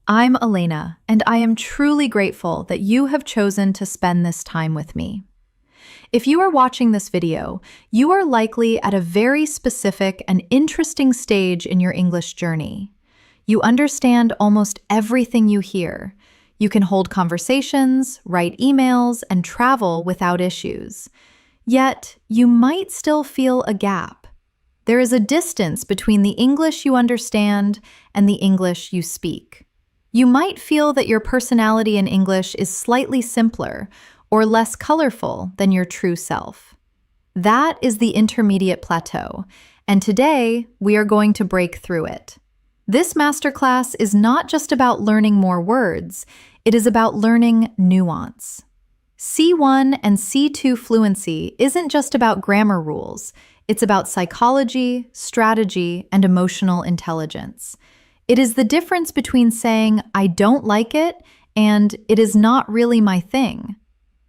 I'm Elena, and I am truly grateful that you have chosen to spend this time with me. If you are watching this video, you are likely at a very specific and interesting stage in your English journey. You understand almost everything you hear. You can hold conversations, write emails, and travel without issues. Yet, you might still feel a gap. There is a distance between the English you understand and the English you speak. You might feel that your personality in English is slightly simpler or less colorful than your true self. That is the intermediate plateau, and today we are going to break through it. This masterclass is not just about learning more words, it is about learning nuance. C1 and C2 fluency isn't just about grammar rules, it's about psychology, strategy, and emotional intelligence. It is the difference between saying, "I don't like it," and "it is not really my thing."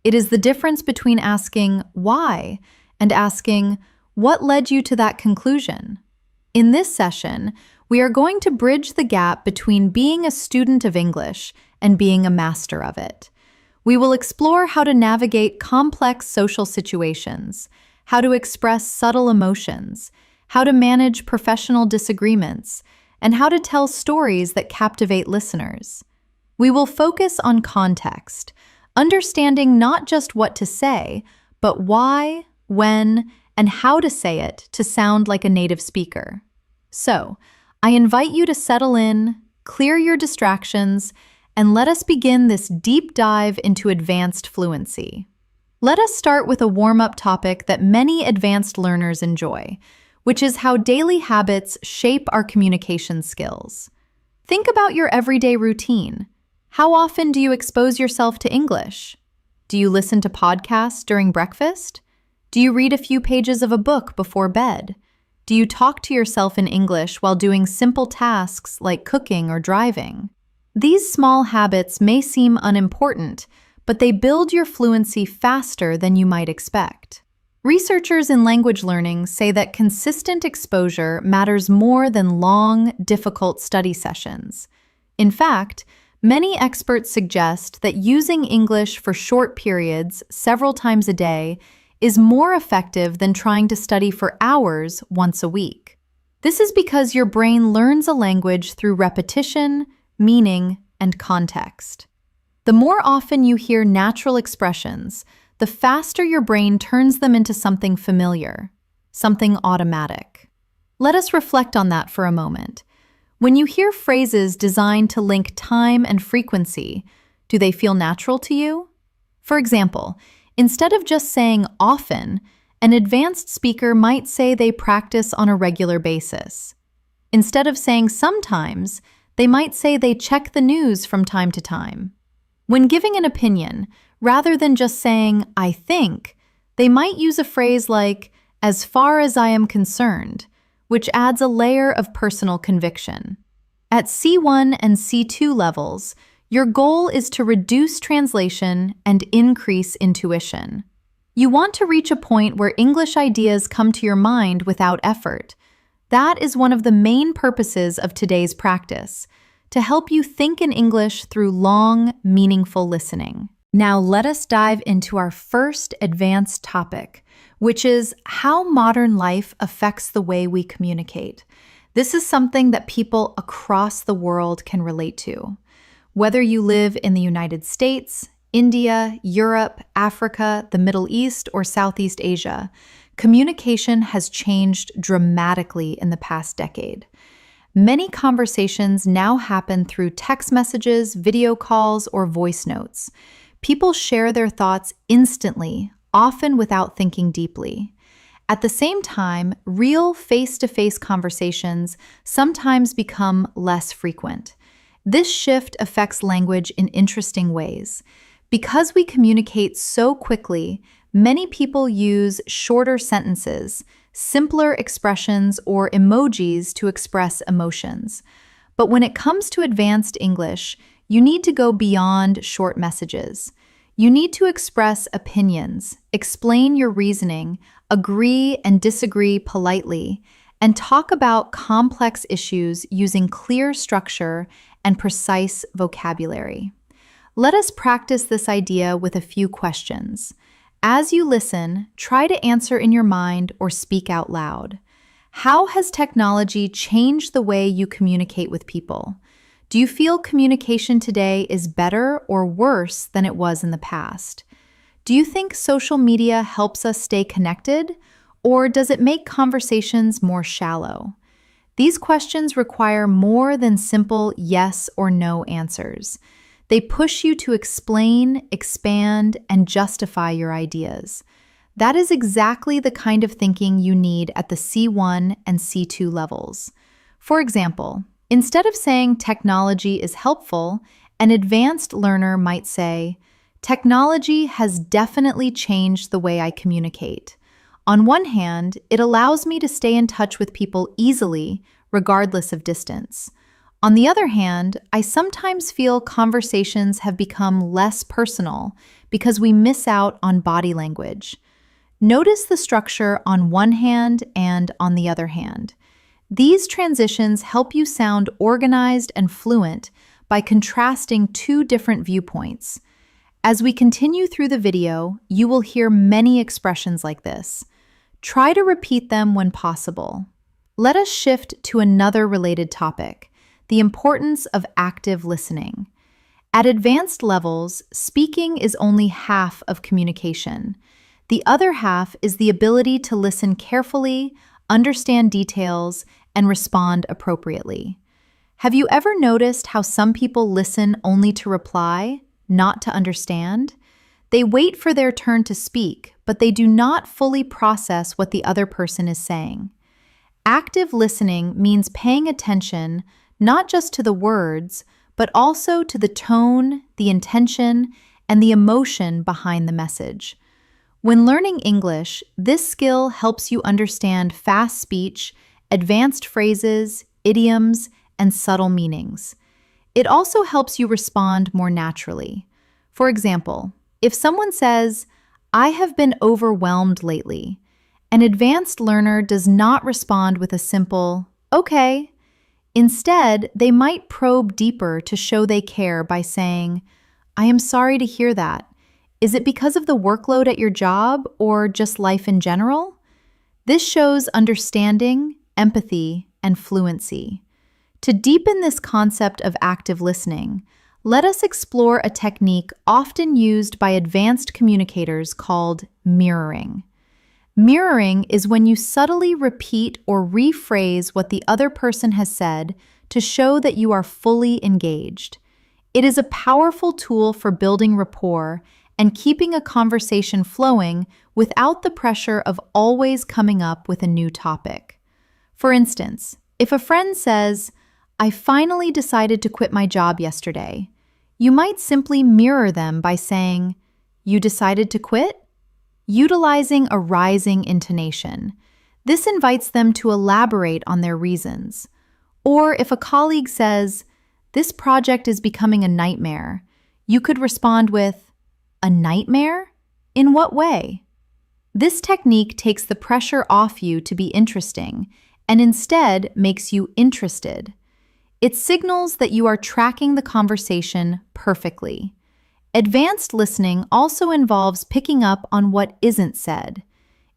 It is the difference between asking, "Why?" and asking, "What led you to that conclusion?" In this session, we are going to bridge the gap between being a student of English and being a master of it. We will explore how to navigate complex social situations, how to express subtle emotions, how to manage professional disagreements, and how to tell stories that captivate listeners. We will focus on context, understanding not just what to say, but why, when, and how to say it to sound like a native speaker. So, I invite you to settle in, clear your distractions, and let us begin this deep dive into advanced fluency. Let us start with a warm-up topic that many advanced learners enjoy, which is how daily habits shape our communication skills. Think about your everyday routine. How often do you expose yourself to English? Do you listen to podcasts during breakfast? Do you read a few pages of a book before bed? Do you talk to yourself in English while doing simple tasks like cooking or driving? These small habits may seem unimportant, but they build your fluency faster than you might expect. Researchers in language learning say that consistent exposure matters more than long, difficult study sessions. In fact, many experts suggest that using English for short periods, several times a day, is more effective than trying to study for hours once a week. This is because your brain learns a language through repetition, meaning, and context. The more often you hear natural expressions, the faster your brain turns them into something familiar, something automatic. Let us reflect on that for a moment. When you hear phrases designed to link time and frequency, do they feel natural to you? For example, instead of just saying often, an advanced speaker might say they practice on a regular basis. Instead of saying sometimes, they might say they check the news from time to time. When giving an opinion, rather than just saying, "I think," they might use a phrase like, "as far as I am concerned," which adds a layer of personal conviction. At C1 and C2 levels, your goal is to reduce translation and increase intuition. You want to reach a point where English ideas come to your mind without effort. That is one of the main purposes of today's practice, to help you think in English through long, meaningful listening. Now let us dive into our first advanced topic, which is how modern life affects the way we communicate. This is something that people across the world can relate to. Whether you live in the United States, India, Europe, Africa, the Middle East, or Southeast Asia, communication has changed dramatically in the past decade. Many conversations now happen through text messages, video calls, or voice notes. People share their thoughts instantly, often without thinking deeply. At the same time, real face-to-face conversations sometimes become less frequent. This shift affects language in interesting ways. Because we communicate so quickly, many people use shorter sentences, simpler expressions, or emojis to express emotions. But when it comes to advanced English, you need to go beyond short messages. You need to express opinions, explain your reasoning, agree and disagree politely, and talk about complex issues using clear structure and precise vocabulary. Let us practice this idea with a few questions. As you listen, try to answer in your mind or speak out loud. How has technology changed the way you communicate with people? Do you feel communication today is better or worse than it was in the past? Do you think social media helps us stay connected, or does it make conversations more shallow? These questions require more than simple yes or no answers. They push you to explain, expand, and justify your ideas. That is exactly the kind of thinking you need at the C1 and C2 levels. For example, instead of saying technology is helpful, an advanced learner might say, technology has definitely changed the way I communicate. On one hand, it allows me to stay in touch with people easily, regardless of distance. On the other hand, I sometimes feel conversations have become less personal because we miss out on body language. Notice the structure on one hand and on the other hand. These transitions help you sound organized and fluent by contrasting two different viewpoints. As we continue through the video, you will hear many expressions like this. Try to repeat them when possible. Let us shift to another related topic, the importance of active listening. At advanced levels, speaking is only half of communication. The other half is the ability to listen carefully, understand details, and respond appropriately. Have you ever noticed how some people listen only to reply, not to understand? They wait for their turn to speak, but they do not fully process what the other person is saying. Active listening means paying attention not just to the words, but also to the tone, the intention, and the emotion behind the message. When learning English, this skill helps you understand fast speech, advanced phrases, idioms, and subtle meanings. It also helps you respond more naturally. For example, if someone says, "I have been overwhelmed lately," an advanced learner does not respond with a simple, "Okay." Instead, they might probe deeper to show they care by saying, "I am sorry to hear that. Is it because of the workload at your job or just life in general?" This shows understanding, empathy, and fluency. To deepen this concept of active listening, let us explore a technique often used by advanced communicators called mirroring. Mirroring is when you subtly repeat or rephrase what the other person has said to show that you are fully engaged. It is a powerful tool for building rapport and keeping a conversation flowing without the pressure of always coming up with a new topic. For instance, if a friend says, "I finally decided to quit my job yesterday," you might simply mirror them by saying, "You decided to quit?" Utilizing a rising intonation. This invites them to elaborate on their reasons. Or if a colleague says, "This project is becoming a nightmare," you could respond with, "A nightmare? In what way?" This technique takes the pressure off you to be interesting and instead makes you interested. It signals that you are tracking the conversation perfectly. Advanced listening also involves picking up on what isn't said.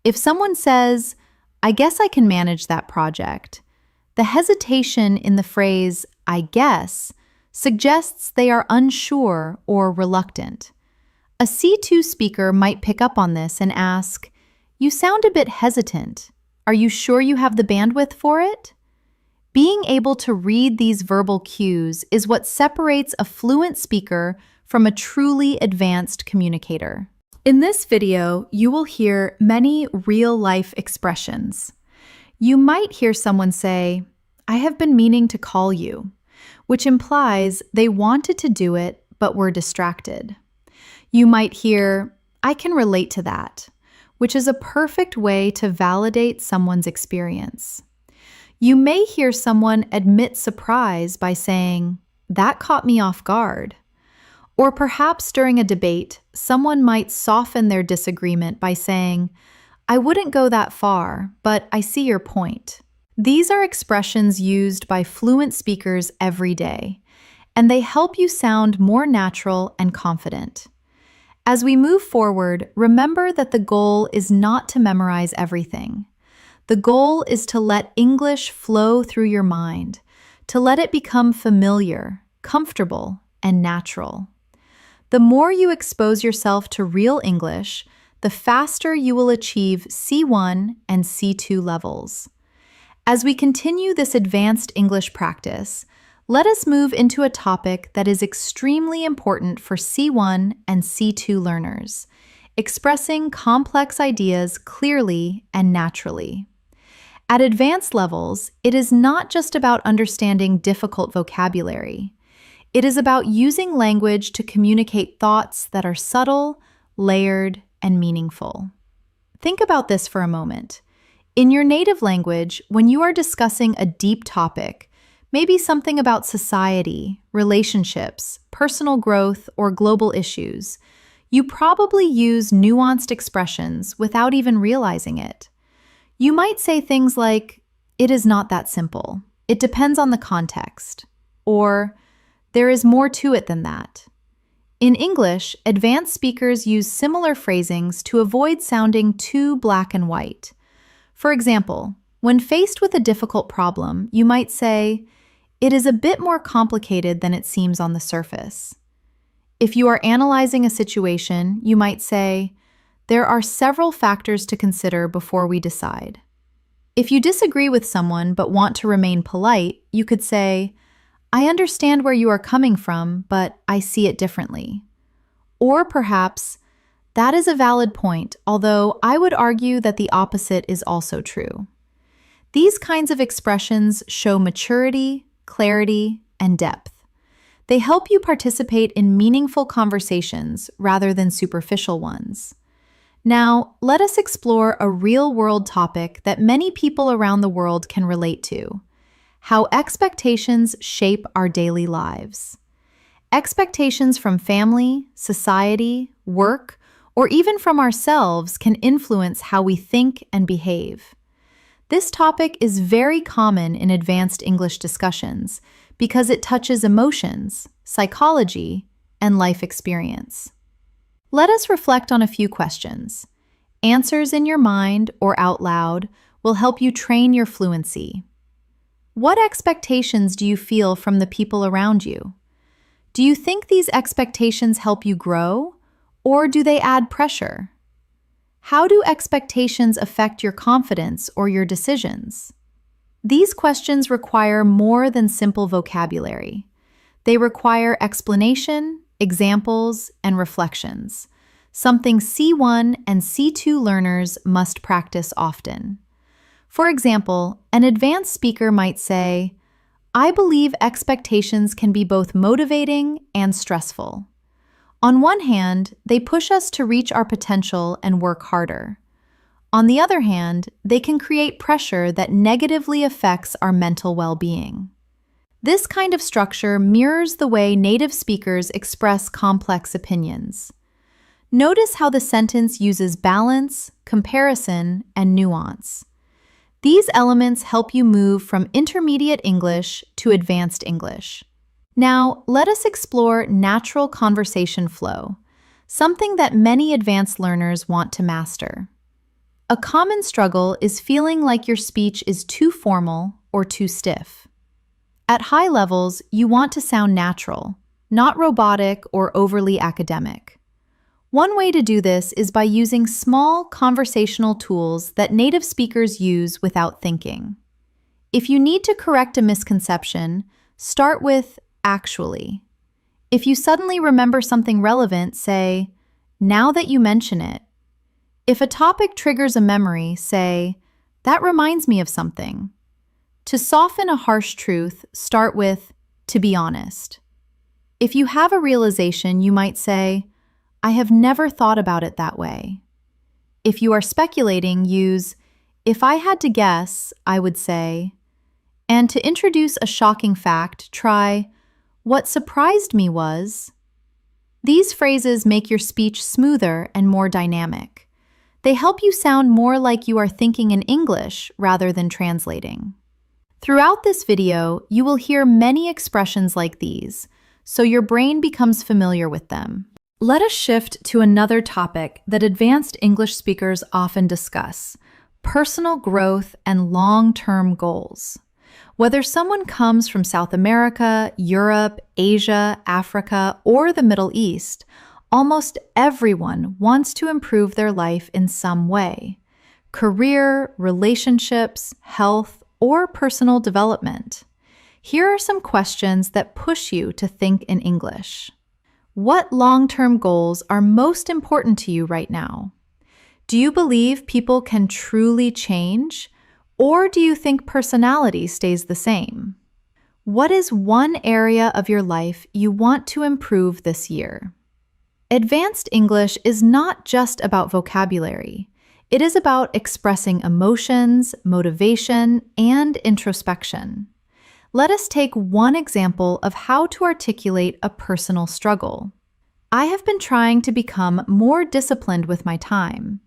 If someone says, "I guess I can manage that project," the hesitation in the phrase, "I guess," suggests they are unsure or reluctant. A C2 speaker might pick up on this and ask, "You sound a bit hesitant. Are you sure you have the bandwidth for it?" Being able to read these verbal cues is what separates a fluent speaker from a truly advanced communicator. In this video, you will hear many real-life expressions. You might hear someone say, "I have been meaning to call you," which implies they wanted to do it but were distracted. You might hear, "I can relate to that," which is a perfect way to validate someone's experience. You may hear someone admit surprise by saying, "That caught me off guard." Or perhaps during a debate, someone might soften their disagreement by saying, "I wouldn't go that far, but I see your point." These are expressions used by fluent speakers every day, and they help you sound more natural and confident. As we move forward, remember that the goal is not to memorize everything. The goal is to let English flow through your mind, to let it become familiar, comfortable, and natural. The more you expose yourself to real English, the faster you will achieve C1 and C2 levels. As we continue this advanced English practice, let us move into a topic that is extremely important for C1 and C2 learners: expressing complex ideas clearly and naturally. At advanced levels, it is not just about understanding difficult vocabulary. It is about using language to communicate thoughts that are subtle, layered, and meaningful. Think about this for a moment. In your native language, when you are discussing a deep topic, maybe something about society, relationships, personal growth, or global issues, you probably use nuanced expressions without even realizing it. You might say things like, "It is not that simple. It depends on the context," or "There is more to it than that." In English, advanced speakers use similar phrasings to avoid sounding too black and white. For example, when faced with a difficult problem, you might say, "It is a bit more complicated than it seems on the surface." If you are analyzing a situation, you might say, "There are several factors to consider before we decide." If you disagree with someone but want to remain polite, you could say, "I understand where you are coming from, but I see it differently." Or perhaps, "That is a valid point, although I would argue that the opposite is also true." These kinds of expressions show maturity, clarity, and depth. They help you participate in meaningful conversations rather than superficial ones. Now, let us explore a real-world topic that many people around the world can relate to: how expectations shape our daily lives. Expectations from family, society, work, or even from ourselves can influence how we think and behave. This topic is very common in advanced English discussions because it touches emotions, psychology, and life experience. Let us reflect on a few questions. Answers in your mind or out loud will help you train your fluency. What expectations do you feel from the people around you? Do you think these expectations help you grow, or do they add pressure? How do expectations affect your confidence or your decisions? These questions require more than simple vocabulary. They require explanation, examples, and reflections, something C1 and C2 learners must practice often. For example, an advanced speaker might say, "I believe expectations can be both motivating and stressful." On one hand, they push us to reach our potential and work harder. On the other hand, they can create pressure that negatively affects our mental well-being. This kind of structure mirrors the way native speakers express complex opinions. Notice how the sentence uses balance, comparison, and nuance. These elements help you move from intermediate English to advanced English. Now, let us explore natural conversation flow, something that many advanced learners want to master. A common struggle is feeling like your speech is too formal or too stiff. At high levels, you want to sound natural, not robotic or overly academic. One way to do this is by using small conversational tools that native speakers use without thinking. If you need to correct a misconception, start with "actually." If you suddenly remember something relevant, say, "Now that you mention it." If a topic triggers a memory, say, "That reminds me of something." To soften a harsh truth, start with "to be honest." If you have a realization, you might say, "I have never thought about it that way." If you are speculating, use "if I had to guess, I would say." And to introduce a shocking fact, try "what surprised me was." These phrases make your speech smoother and more dynamic. They help you sound more like you are thinking in English rather than translating. Throughout this video, you will hear many expressions like these, so your brain becomes familiar with them. Let us shift to another topic that advanced English speakers often discuss: personal growth and long-term goals. Whether someone comes from South America, Europe, Asia, Africa, or the Middle East, almost everyone wants to improve their life in some way: career, relationships, health, or personal development. Here are some questions that push you to think in English. What long-term goals are most important to you right now? Do you believe people can truly change, or do you think personality stays the same? What is one area of your life you want to improve this year? Advanced English is not just about vocabulary. It is about expressing emotions, motivation, and introspection. Let us take one example of how to articulate a personal struggle. I have been trying to become more disciplined with my time.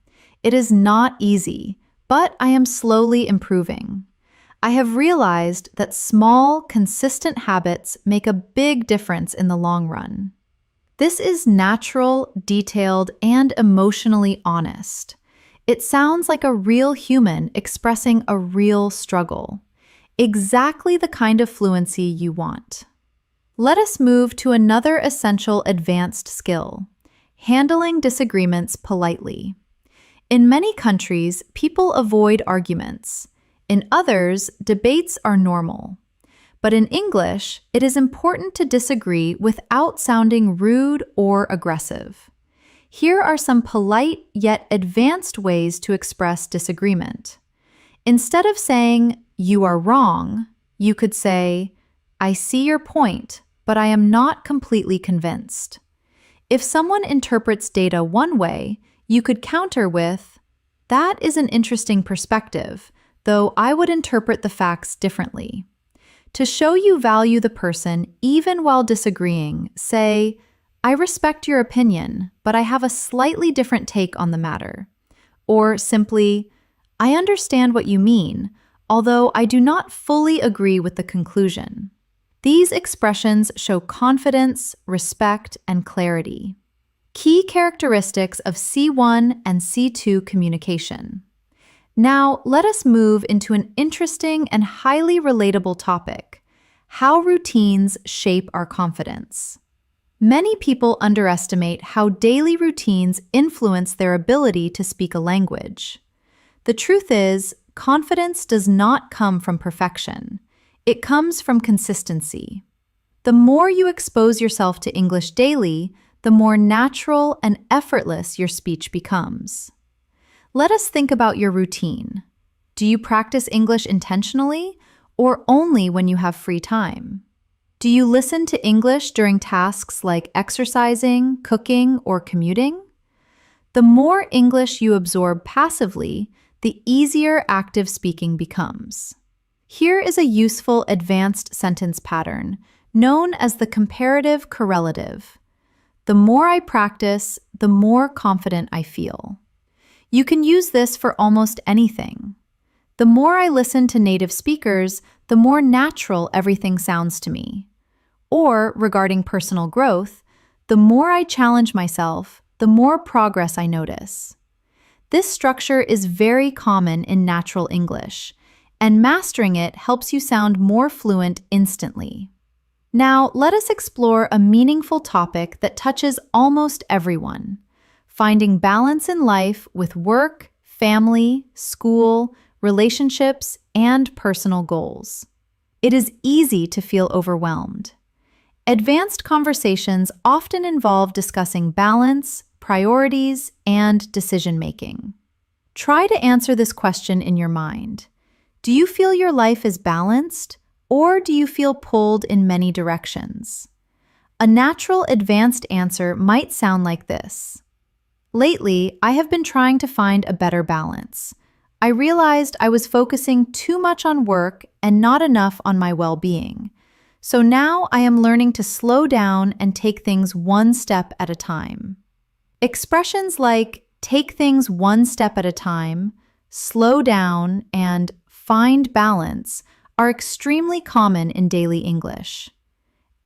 It is not easy, but I am slowly improving. I have realized that small, consistent habits make a big difference in the long run. This is natural, detailed, and emotionally honest. It sounds like a real human expressing a real struggle. Exactly the kind of fluency you want. Let us move to another essential advanced skill: handling disagreements politely. In many countries, people avoid arguments. In others, debates are normal. But in English, it is important to disagree without sounding rude or aggressive. Here are some polite yet advanced ways to express disagreement. Instead of saying, "You are wrong," you could say, "I see your point, but I am not completely convinced." If someone interprets data one way, you could counter with, "That is an interesting perspective, though I would interpret the facts differently." To show you value the person even while disagreeing, say, "I respect your opinion, but I have a slightly different take on the matter." Or simply, "I understand what you mean, although I do not fully agree with the conclusion." These expressions show confidence, respect, and clarity. Key characteristics of C1 and C2 communication. Now, let us move into an interesting and highly relatable topic: how routines shape our confidence. Many people underestimate how daily routines influence their ability to speak a language. The truth is, confidence does not come from perfection. It comes from consistency. The more you expose yourself to English daily, the more natural and effortless your speech becomes. Let us think about your routine. Do you practice English intentionally, or only when you have free time? Do you listen to English during tasks like exercising, cooking, or commuting? The more English you absorb passively, the easier active speaking becomes. Here is a useful advanced sentence pattern known as the comparative correlative. The more I practice, the more confident I feel. You can use this for almost anything. The more I listen to native speakers, the more natural everything sounds to me. Or, regarding personal growth, the more I challenge myself, the more progress I notice. This structure is very common in natural English, and mastering it helps you sound more fluent instantly. Now, let us explore a meaningful topic that touches almost everyone: finding balance in life with work, family, school, relationships, and personal goals. It is easy to feel overwhelmed. Advanced conversations often involve discussing balance, priorities, and decision-making. Try to answer this question in your mind. Do you feel your life is balanced, or do you feel pulled in many directions? A natural advanced answer might sound like this: lately, I have been trying to find a better balance. I realized I was focusing too much on work and not enough on my well-being. So now I am learning to slow down and take things one step at a time. Expressions like "take things one step at a time," "slow down," and "find balance" are extremely common in daily English.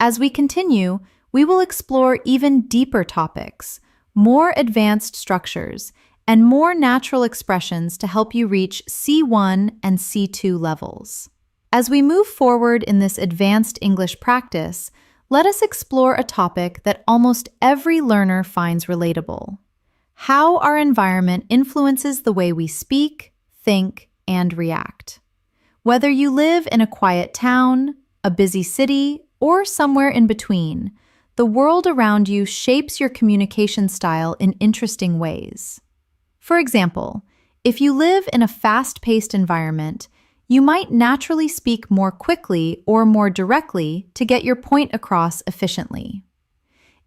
As we continue, we will explore even deeper topics, more advanced structures, and more natural expressions to help you reach C1 and C2 levels. As we move forward in this advanced English practice, let us explore a topic that almost every learner finds relatable: how our environment influences the way we speak, think, and react. Whether you live in a quiet town, a busy city, or somewhere in between, the world around you shapes your communication style in interesting ways. For example, if you live in a fast-paced environment, you might naturally speak more quickly or more directly to get your point across efficiently.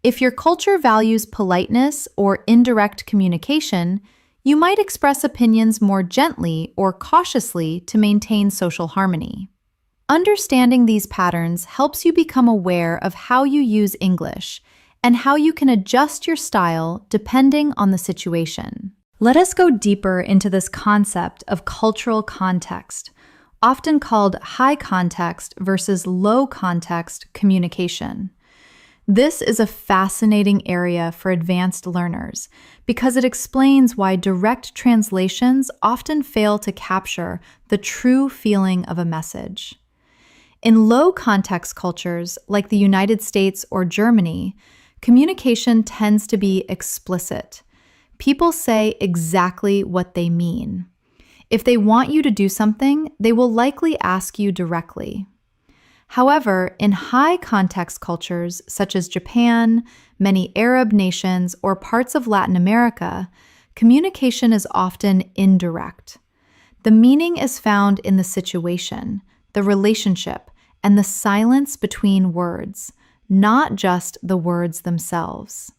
If your culture values politeness or indirect communication, you might express opinions more gently or cautiously to maintain social harmony. Understanding these patterns helps you become aware of how you use English and how you can adjust your style depending on the situation. Let us go deeper into this concept of cultural context, often called high context versus low context communication. This is a fascinating area for advanced learners because it explains why direct translations often fail to capture the true feeling of a message. In low context cultures like the United States or Germany, communication tends to be explicit. People say exactly what they mean. If they want you to do something, they will likely ask you directly. However, in high context cultures such as Japan, many Arab nations, or parts of Latin America, communication is often indirect. The meaning is found in the situation, the relationship, and the silence between words, not just the words themselves.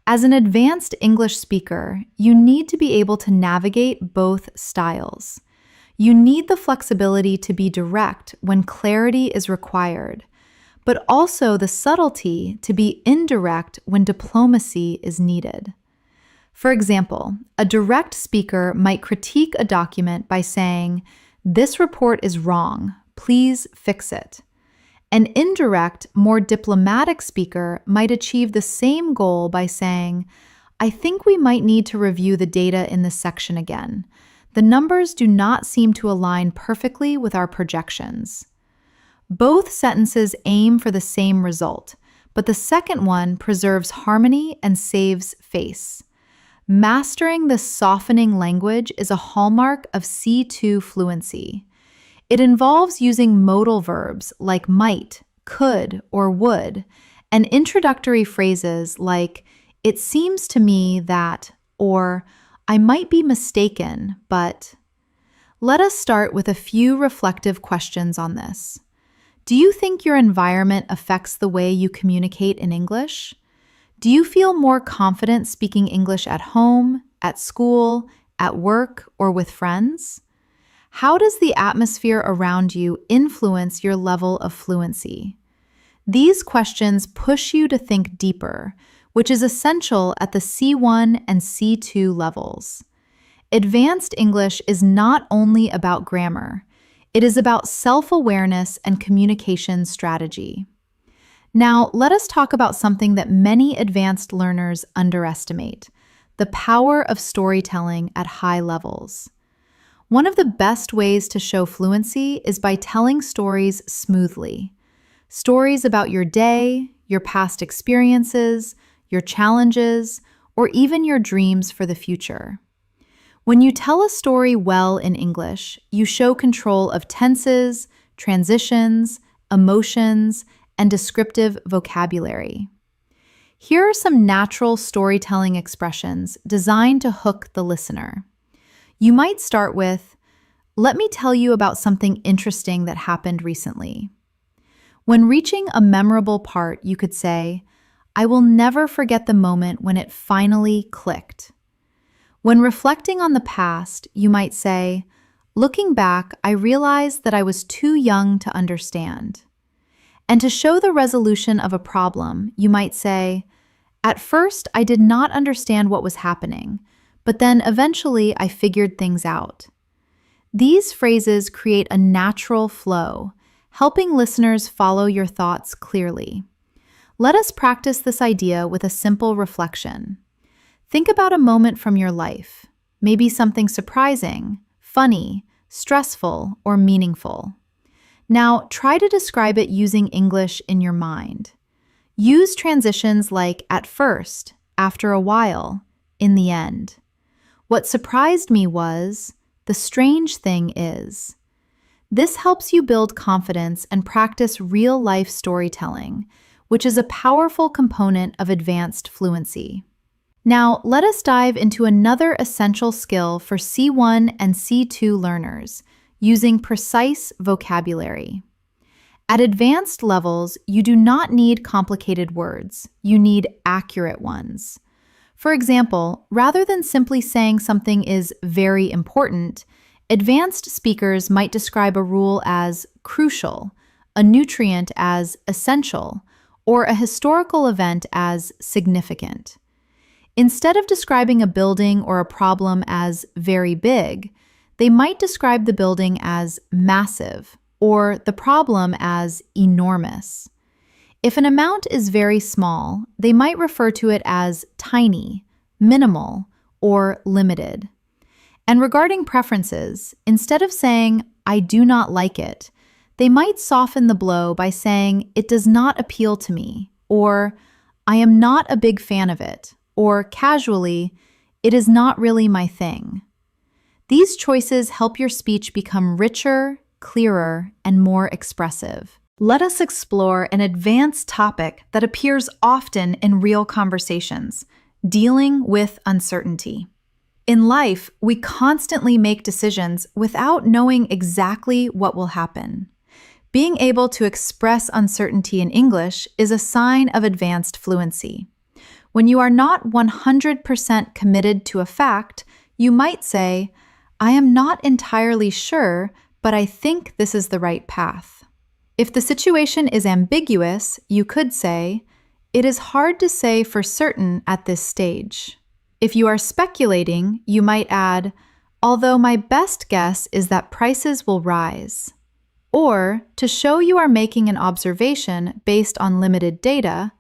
As an advanced English speaker, you need to be able to navigate both styles. You need the flexibility to be direct when clarity is required, but also the subtlety to be indirect when diplomacy is needed. For example, a direct speaker might critique a document by saying, "This report is wrong, please fix it." An indirect, more diplomatic speaker might achieve the same goal by saying, "I think we might need to review the data in this section again. The numbers do not seem to align perfectly with our projections." Both sentences aim for the same result, but the second one preserves harmony and saves face. Mastering this softening language is a hallmark of C2 fluency. It involves using modal verbs like might, could, or would, and introductory phrases like, "It seems to me that," or "I might be mistaken, but." Let us start with a few reflective questions on this. Do you think your environment affects the way you communicate in English? Do you feel more confident speaking English at home, at school, at work, or with friends? How does the atmosphere around you influence your level of fluency? These questions push you to think deeper, which is essential at the C1 and C2 levels. Advanced English is not only about grammar, it is about self-awareness and communication strategy. Now, let us talk about something that many advanced learners underestimate: the power of storytelling at high levels. One of the best ways to show fluency is by telling stories smoothly. Stories about your day, your past experiences, your challenges, or even your dreams for the future. When you tell a story well in English, you show control of tenses, transitions, emotions, and descriptive vocabulary. Here are some natural storytelling expressions designed to hook the listener. You might start with, "Let me tell you about something interesting that happened recently." When reaching a memorable part, you could say, "I will never forget the moment when it finally clicked." When reflecting on the past, you might say, "Looking back, I realized that I was too young to understand." And to show the resolution of a problem, you might say, "At first, I did not understand what was happening, but then eventually I figured things out." These phrases create a natural flow, helping listeners follow your thoughts clearly. Let us practice this idea with a simple reflection. Think about a moment from your life, maybe something surprising, funny, stressful, or meaningful. Now, try to describe it using English in your mind. Use transitions like at first, after a while, in the end. What surprised me was, the strange thing is. This helps you build confidence and practice real-life storytelling, which is a powerful component of advanced fluency. Now, let us dive into another essential skill for C1 and C2 learners, using precise vocabulary. At advanced levels, you do not need complicated words, you need accurate ones. For example, rather than simply saying something is very important, advanced speakers might describe a rule as crucial, a nutrient as essential, or a historical event as significant. Instead of describing a building or a problem as very big, they might describe the building as massive or the problem as enormous. If an amount is very small, they might refer to it as tiny, minimal, or limited. And regarding preferences, instead of saying, "I do not like it," they might soften the blow by saying, "It does not appeal to me," or "I am not a big fan of it," or casually, "It is not really my thing." These choices help your speech become richer, clearer, and more expressive. Let us explore an advanced topic that appears often in real conversations: dealing with uncertainty. In life, we constantly make decisions without knowing exactly what will happen. Being able to express uncertainty in English is a sign of advanced fluency. When you are not 100% committed to a fact, you might say, "I am not entirely sure, but I think this is the right path." If the situation is ambiguous, you could say, "It is hard to say for certain at this stage." If you are speculating, you might add, "Although my best guess is that prices will rise." Or, to show you are making an observation based on limited data,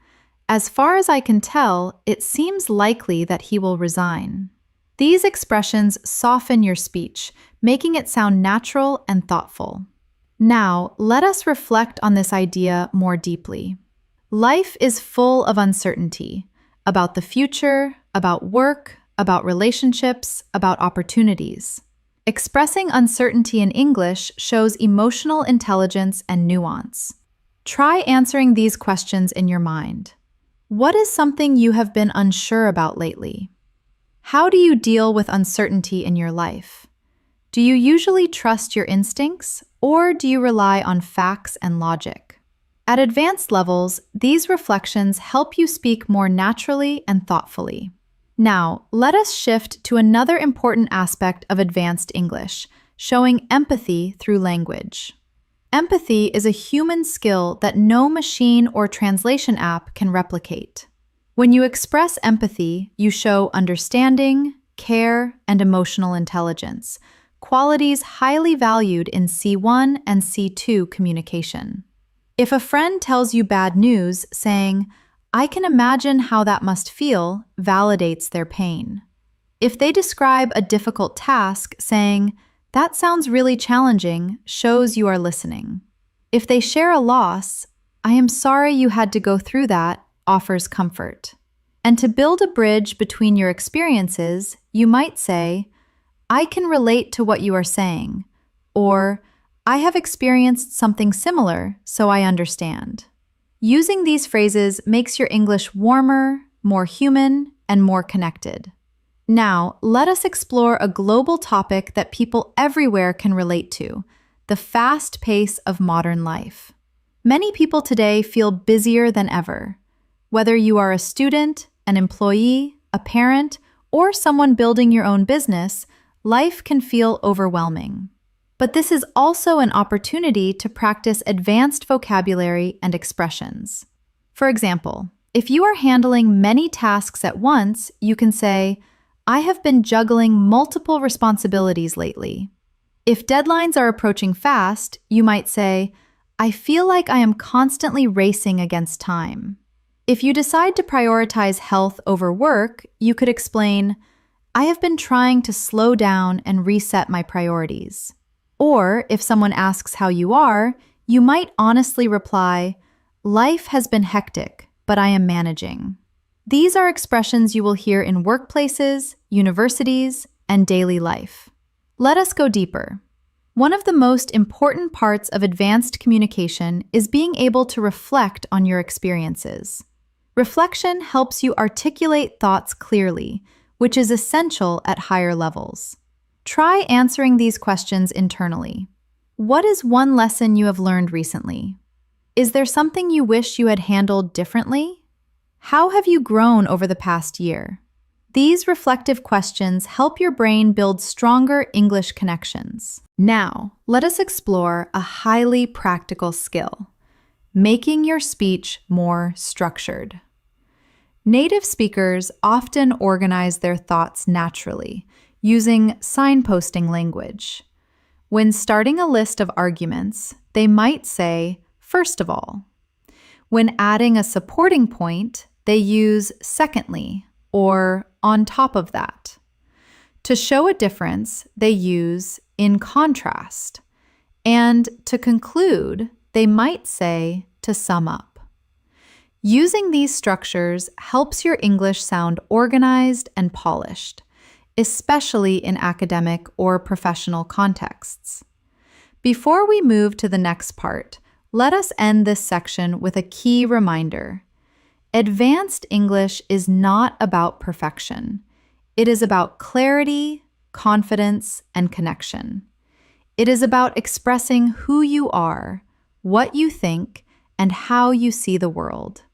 "As far as I can tell, it seems likely that he will resign." These expressions soften your speech, making it sound natural and thoughtful. Now, let us reflect on this idea more deeply. Life is full of uncertainty about the future, about work, about relationships, about opportunities. Expressing uncertainty in English shows emotional intelligence and nuance. Try answering these questions in your mind. What is something you have been unsure about lately? How do you deal with uncertainty in your life? Do you usually trust your instincts, or do you rely on facts and logic? At advanced levels, these reflections help you speak more naturally and thoughtfully. Now, let us shift to another important aspect of advanced English, showing empathy through language. Empathy is a human skill that no machine or translation app can replicate. When you express empathy, you show understanding, care, and emotional intelligence, qualities highly valued in C1 and C2 communication. If a friend tells you bad news, saying, "I can imagine how that must feel," validates their pain. If they describe a difficult task, saying, "That sounds really challenging," shows you are listening. If they share a loss, "I am sorry you had to go through that," offers comfort. And to build a bridge between your experiences, you might say, "I can relate to what you are saying," or "I have experienced something similar, so I understand." Using these phrases makes your English warmer, more human, and more connected. Now, let us explore a global topic that people everywhere can relate to: the fast pace of modern life. Many people today feel busier than ever. Whether you are a student, an employee, a parent, or someone building your own business, life can feel overwhelming. But this is also an opportunity to practice advanced vocabulary and expressions. For example, if you are handling many tasks at once, you can say, "I have been juggling multiple responsibilities lately." If deadlines are approaching fast, you might say, I feel like I am constantly racing against time. If you decide to prioritize health over work, you could explain, I have been trying to slow down and reset my priorities. Or if someone asks how you are, you might honestly reply, life has been hectic, but I am managing. These are expressions you will hear in workplaces, universities, and daily life. Let us go deeper. One of the most important parts of advanced communication is being able to reflect on your experiences. Reflection helps you articulate thoughts clearly, which is essential at higher levels. Try answering these questions internally. What is one lesson you have learned recently? Is there something you wish you had handled differently? How have you grown over the past year? These reflective questions help your brain build stronger English connections. Now, let us explore a highly practical skill: making your speech more structured. Native speakers often organize their thoughts naturally, using signposting language. When starting a list of arguments, they might say, first of all. When adding a supporting point, they use secondly or on top of that. To show a difference, they use in contrast. And to conclude, they might say to sum up. Using these structures helps your English sound organized and polished, especially in academic or professional contexts. Before we move to the next part, let us end this section with a key reminder. Advanced English is not about perfection. It is about clarity, confidence, and connection. It is about expressing who you are, what you think, and how you see the world.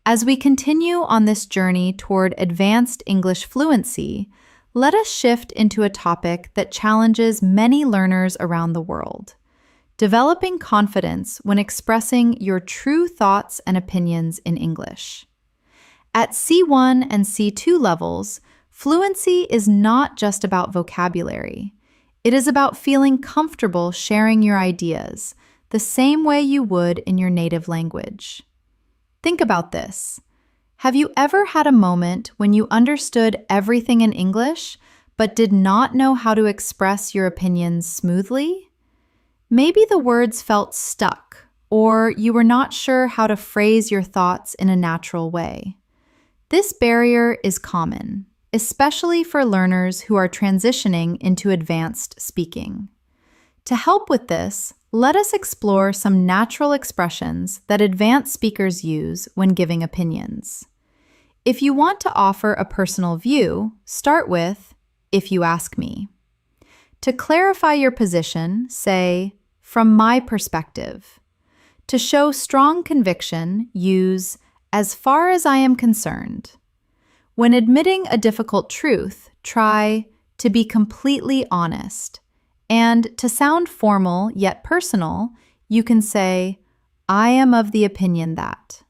As we continue on this journey toward advanced English fluency, let us shift into a topic that challenges many learners around the world: developing confidence when expressing your true thoughts and opinions in English. At C1 and C2 levels, fluency is not just about vocabulary. It is about feeling comfortable sharing your ideas, the same way you would in your native language. Think about this. Have you ever had a moment when you understood everything in English, but did not know how to express your opinions smoothly? Maybe the words felt stuck, or you were not sure how to phrase your thoughts in a natural way. This barrier is common, especially for learners who are transitioning into advanced speaking. To help with this, let us explore some natural expressions that advanced speakers use when giving opinions. If you want to offer a personal view, start with, if you ask me. To clarify your position, say, from my perspective. To show strong conviction, use, as far as I am concerned. When admitting a difficult truth, try to be completely honest. And to sound formal yet personal, you can say, I am of the opinion that.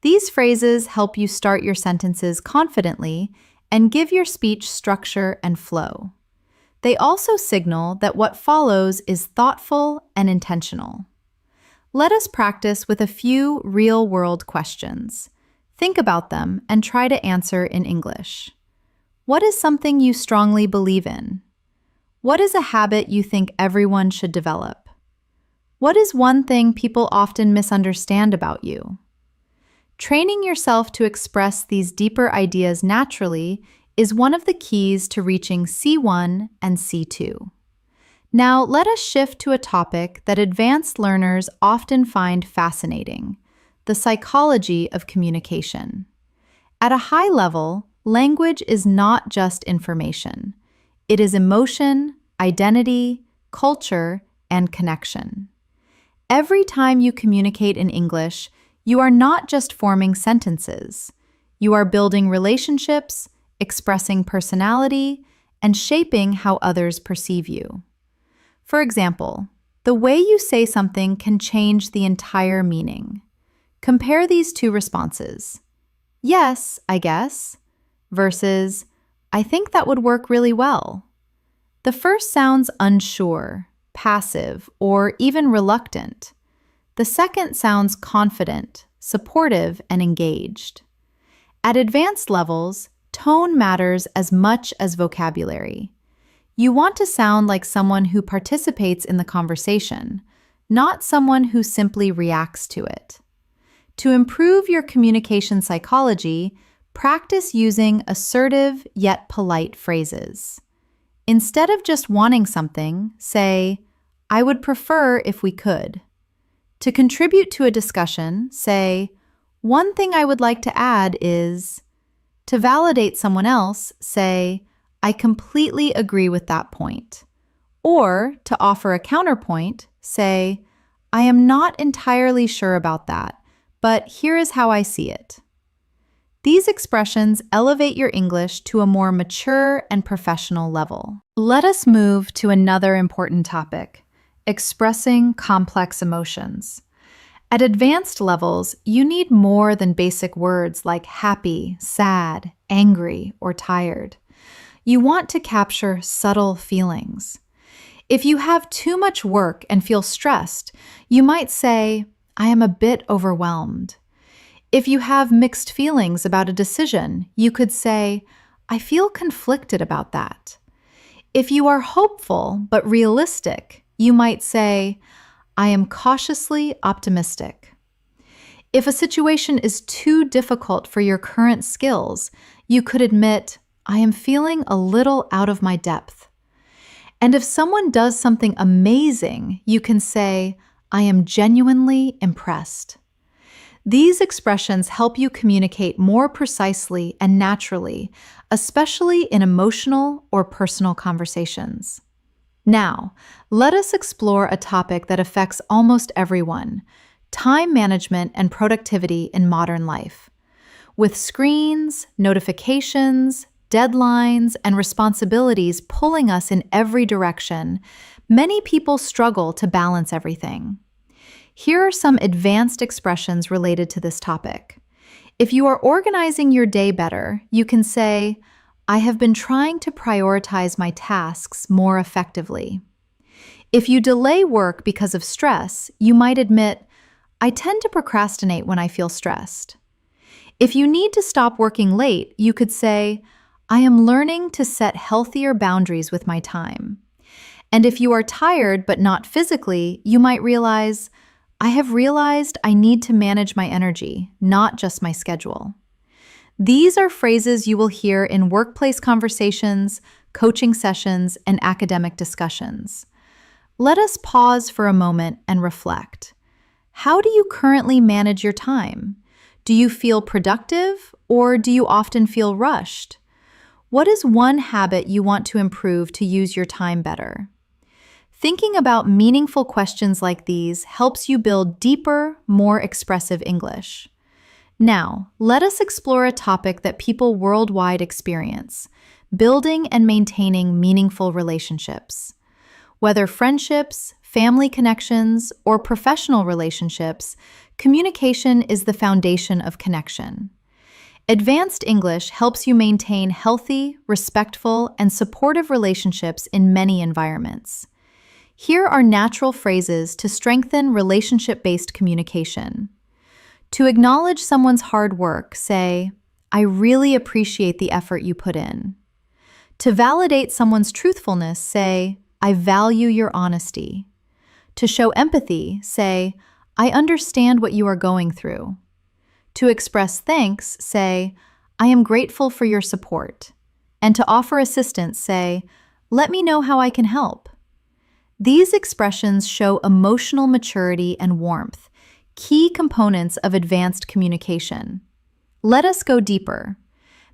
These phrases help you start your sentences confidently and give your speech structure and flow. They also signal that what follows is thoughtful and intentional. Let us practice with a few real-world questions. Think about them and try to answer in English. What is something you strongly believe in? What is a habit you think everyone should develop? What is one thing people often misunderstand about you? Training yourself to express these deeper ideas naturally is one of the keys to reaching C1 and C2. Now, let us shift to a topic that advanced learners often find fascinating: the psychology of communication. At a high level, language is not just information. It is emotion, identity, culture, and connection. Every time you communicate in English, you are not just forming sentences. You are building relationships, expressing personality, and shaping how others perceive you. For example, the way you say something can change the entire meaning. Compare these two responses. Yes, I guess, versus, I think that would work really well. The first sounds unsure, passive, or even reluctant. The second sounds confident, supportive, and engaged. At advanced levels, tone matters as much as vocabulary. You want to sound like someone who participates in the conversation, not someone who simply reacts to it. To improve your communication psychology, practice using assertive yet polite phrases. Instead of just wanting something, say, "I would prefer if we could." To contribute to a discussion, say, "One thing I would like to add is." To validate someone else, say, "I completely agree with that point." Or, to offer a counterpoint, say, "I am not entirely sure about that, but here is how I see it." These expressions elevate your English to a more mature and professional level. Let us move to another important topic: expressing complex emotions. At advanced levels, you need more than basic words like happy, sad, angry, or tired. You want to capture subtle feelings. If you have too much work and feel stressed, you might say, "I am a bit overwhelmed." If you have mixed feelings about a decision, you could say, "I feel conflicted about that." If you are hopeful but realistic, you might say, "I am cautiously optimistic." If a situation is too difficult for your current skills, you could admit, "I am feeling a little out of my depth." And if someone does something amazing, you can say, "I am genuinely impressed." These expressions help you communicate more precisely and naturally, especially in emotional or personal conversations. Now, let us explore a topic that affects almost everyone: time management and productivity in modern life. With screens, notifications, deadlines, and responsibilities pulling us in every direction, many people struggle to balance everything. Here are some advanced expressions related to this topic. If you are organizing your day better, you can say, "I have been trying to prioritize my tasks more effectively." If you delay work because of stress, you might admit, "I tend to procrastinate when I feel stressed." If you need to stop working late, you could say, "I am learning to set healthier boundaries with my time." And if you are tired but not physically, you might realize, "I have realized I need to manage my energy, not just my schedule." These are phrases you will hear in workplace conversations, coaching sessions, and academic discussions. Let us pause for a moment and reflect. How do you currently manage your time? Do you feel productive, or do you often feel rushed? What is one habit you want to improve to use your time better? Thinking about meaningful questions like these helps you build deeper, more expressive English. Now, let us explore a topic that people worldwide experience: building and maintaining meaningful relationships. Whether friendships, family connections, or professional relationships, communication is the foundation of connection. Advanced English helps you maintain healthy, respectful, and supportive relationships in many environments. Here are natural phrases to strengthen relationship-based communication. To acknowledge someone's hard work, say, "I really appreciate the effort you put in." To validate someone's truthfulness, say, "I value your honesty." To show empathy, say, "I understand what you are going through." To express thanks, say, "I am grateful for your support." And to offer assistance, say, "Let me know how I can help." These expressions show emotional maturity and warmth, key components of advanced communication. Let us go deeper.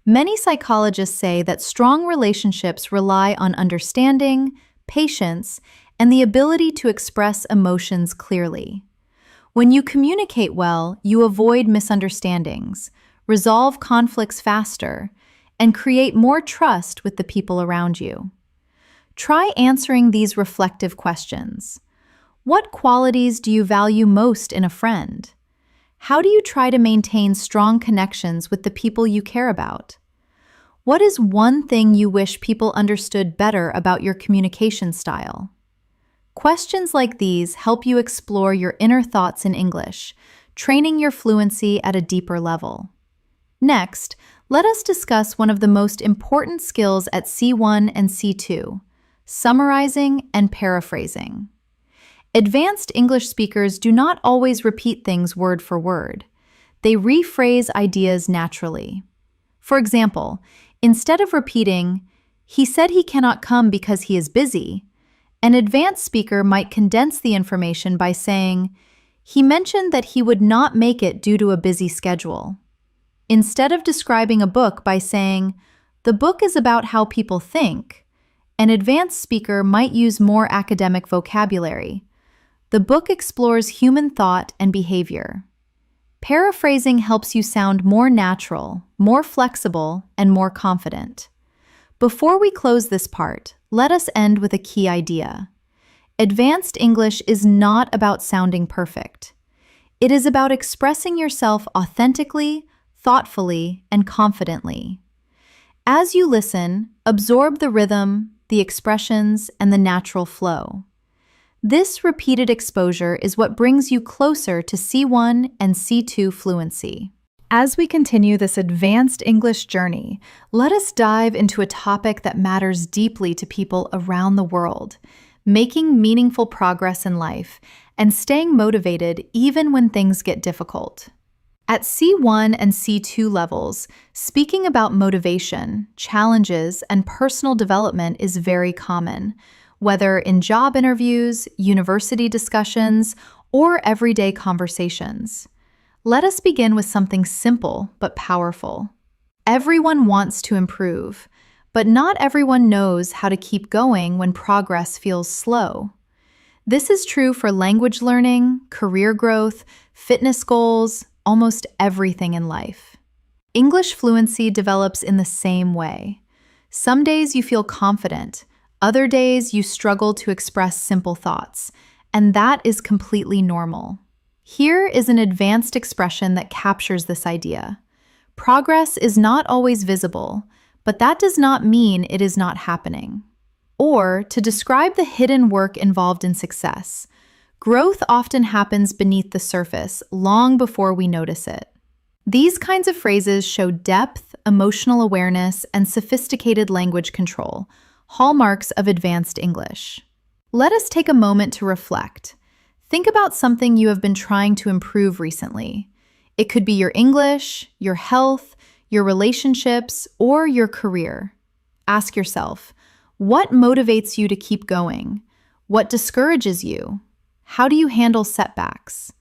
Many psychologists say that strong relationships rely on understanding, patience, and the ability to express emotions clearly. When you communicate well, you avoid misunderstandings, resolve conflicts faster, and create more trust with the people around you. Try answering these reflective questions. What qualities do you value most in a friend? How do you try to maintain strong connections with the people you care about? What is one thing you wish people understood better about your communication style? Questions like these help you explore your inner thoughts in English, training your fluency at a deeper level. Next, let us discuss one of the most important skills at C1 and C2, summarizing and paraphrasing. Advanced English speakers do not always repeat things word for word. They rephrase ideas naturally. For example, instead of repeating, "He said he cannot come because he is busy," an advanced speaker might condense the information by saying, "He mentioned that he would not make it due to a busy schedule." Instead of describing a book by saying, "The book is about how people think," an advanced speaker might use more academic vocabulary. "The book explores human thought and behavior." Paraphrasing helps you sound more natural, more flexible, and more confident. Before we close this part, let us end with a key idea. Advanced English is not about sounding perfect. It is about expressing yourself authentically, thoughtfully, and confidently. As you listen, absorb the rhythm, the expressions, and the natural flow. This repeated exposure is what brings you closer to C1 and C2 fluency. As we continue this advanced English journey, let us dive into a topic that matters deeply to people around the world, making meaningful progress in life and staying motivated even when things get difficult. At C1 and C2 levels, speaking about motivation, challenges, and personal development is very common, whether in job interviews, university discussions, or everyday conversations. Let us begin with something simple but powerful. Everyone wants to improve, but not everyone knows how to keep going when progress feels slow. This is true for language learning, career growth, fitness goals, almost everything in life. English fluency develops in the same way. Some days you feel confident, other days you struggle to express simple thoughts, and that is completely normal. Here is an advanced expression that captures this idea. Progress is not always visible, but that does not mean it is not happening. Or, to describe the hidden work involved in success, growth often happens beneath the surface long before we notice it. These kinds of phrases show depth, emotional awareness, and sophisticated language control, hallmarks of advanced English. Let us take a moment to reflect. Think about something you have been trying to improve recently. It could be your English, your health, your relationships, or your career. Ask yourself, what motivates you to keep going? What discourages you? How do you handle setbacks?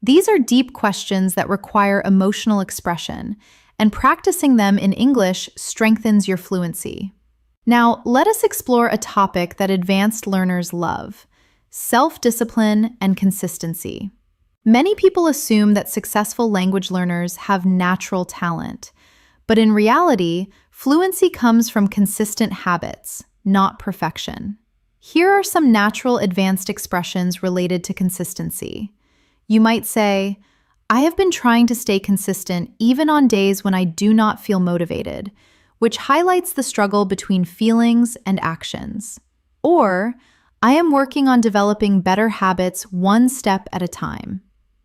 These are deep questions that require emotional expression, and practicing them in English strengthens your fluency. Now, let us explore a topic that advanced learners love: self-discipline and consistency. Many people assume that successful language learners have natural talent, but in reality, fluency comes from consistent habits, not perfection. Here are some natural advanced expressions related to consistency. You might say, "I have been trying to stay consistent even on days when I do not feel motivated," which highlights the struggle between feelings and actions. Or, "I am working on developing better habits one step at a time."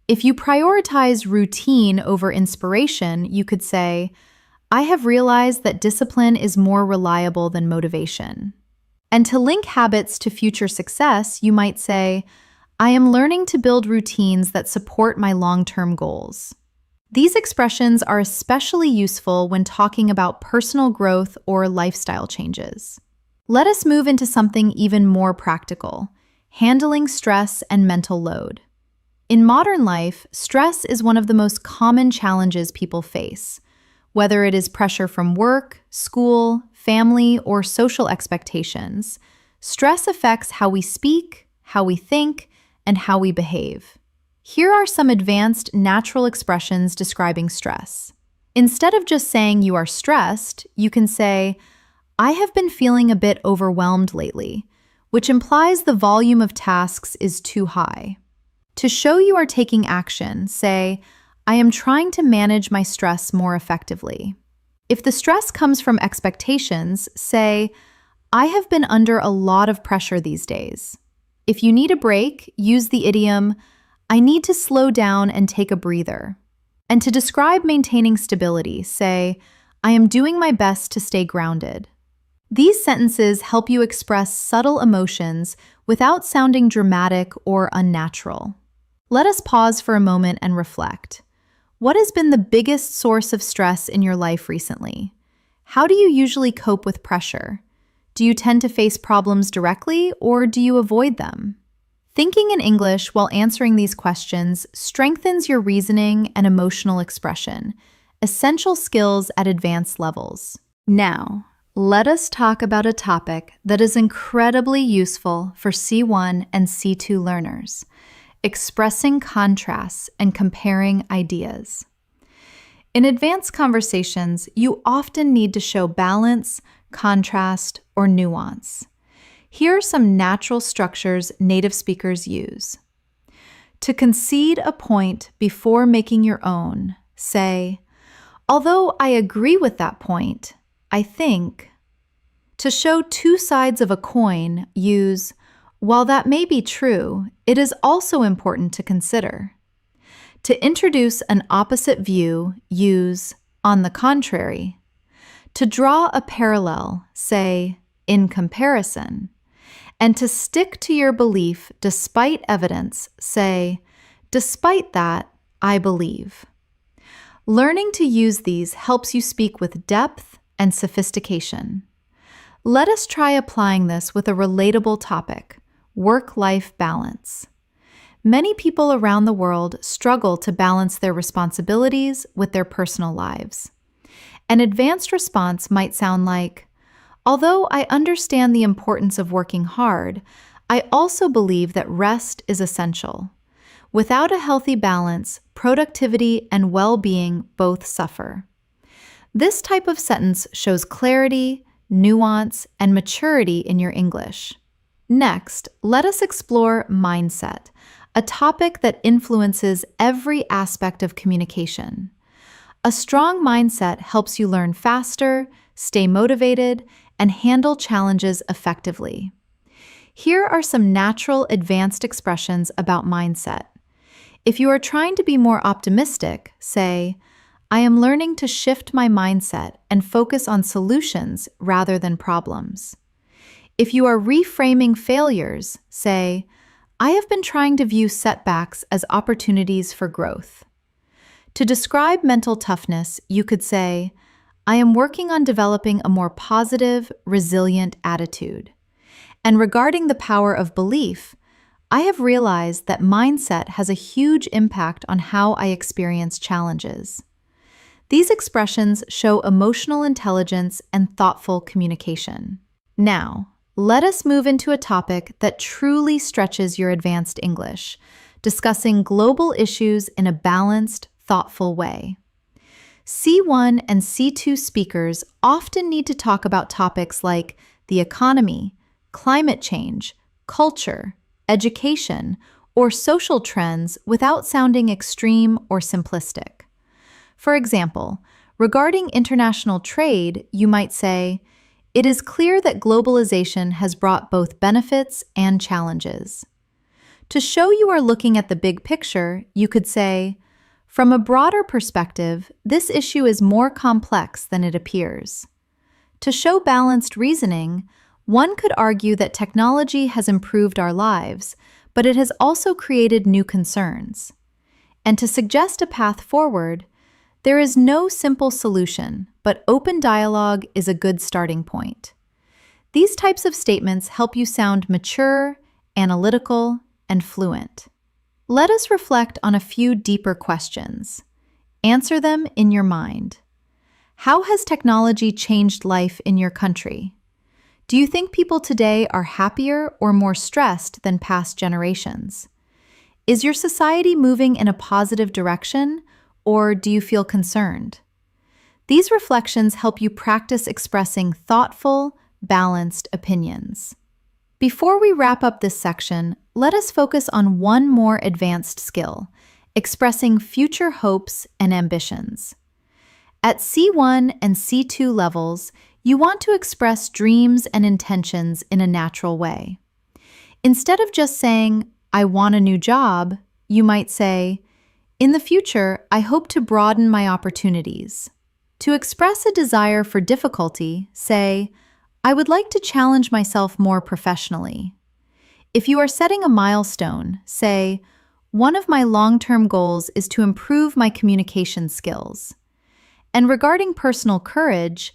If you prioritize routine over inspiration, you could say, "I have realized that discipline is more reliable than motivation." And to link habits to future success, you might say, "I am learning to build routines that support my long-term goals." These expressions are especially useful when talking about personal growth or lifestyle changes. Let us move into something even more practical: handling stress and mental load. In modern life, stress is one of the most common challenges people face. Whether it is pressure from work, school, family, or social expectations, stress affects how we speak, how we think, and how we behave. Here are some advanced natural expressions describing stress. Instead of just saying you are stressed, you can say, "I have been feeling a bit overwhelmed lately," which implies the volume of tasks is too high. To show you are taking action, say, "I am trying to manage my stress more effectively." If the stress comes from expectations, say, "I have been under a lot of pressure these days." If you need a break, use the idiom, I need to slow down and take a breather. And to describe maintaining stability, say, I am doing my best to stay grounded. These sentences help you express subtle emotions without sounding dramatic or unnatural. Let us pause for a moment and reflect. What has been the biggest source of stress in your life recently? How do you usually cope with pressure? Do you tend to face problems directly or do you avoid them? Thinking in English while answering these questions strengthens your reasoning and emotional expression, essential skills at advanced levels. Now, let us talk about a topic that is incredibly useful for C1 and C2 learners: expressing contrasts and comparing ideas. In advanced conversations, you often need to show balance, contrast, or nuance. Here are some natural structures native speakers use. To concede a point before making your own, say, although I agree with that point, I think. To show two sides of a coin, use, while that may be true, it is also important to consider. To introduce an opposite view, use, on the contrary. To draw a parallel, say, in comparison. And to stick to your belief despite evidence, say, despite that, I believe. Learning to use these helps you speak with depth and sophistication. Let us try applying this with a relatable topic: work-life balance. Many people around the world struggle to balance their responsibilities with their personal lives. An advanced response might sound like, although I understand the importance of working hard, I also believe that rest is essential. Without a healthy balance, productivity and well-being both suffer. This type of sentence shows clarity, nuance, and maturity in your English. Next, let us explore mindset, a topic that influences every aspect of communication. A strong mindset helps you learn faster, stay motivated, and handle challenges effectively. Here are some natural advanced expressions about mindset. If you are trying to be more optimistic, say, I am learning to shift my mindset and focus on solutions rather than problems. If you are reframing failures, say, I have been trying to view setbacks as opportunities for growth. To describe mental toughness, you could say, I am working on developing a more positive, resilient attitude. And regarding the power of belief, I have realized that mindset has a huge impact on how I experience challenges. These expressions show emotional intelligence and thoughtful communication. Now, let us move into a topic that truly stretches your advanced English, discussing global issues in a balanced, thoughtful way. C1 and C2 speakers often need to talk about topics like the economy, climate change, culture, education, or social trends without sounding extreme or simplistic. For example, regarding international trade, you might say, it is clear that globalization has brought both benefits and challenges. To show you are looking at the big picture, you could say, from a broader perspective, this issue is more complex than it appears. To show balanced reasoning, one could argue that technology has improved our lives, but it has also created new concerns. And to suggest a path forward, there is no simple solution, but open dialogue is a good starting point. These types of statements help you sound mature, analytical, and fluent. Let us reflect on a few deeper questions. Answer them in your mind. How has technology changed life in your country? Do you think people today are happier or more stressed than past generations? Is your society moving in a positive direction, or do you feel concerned? These reflections help you practice expressing thoughtful, balanced opinions. Before we wrap up this section, let us focus on one more advanced skill: expressing future hopes and ambitions. At C1 and C2 levels, you want to express dreams and intentions in a natural way. Instead of just saying, I want a new job, you might say, in the future, I hope to broaden my opportunities. To express a desire for difficulty, say, I would like to challenge myself more professionally. If you are setting a milestone, say, one of my long-term goals is to improve my communication skills. And regarding personal courage,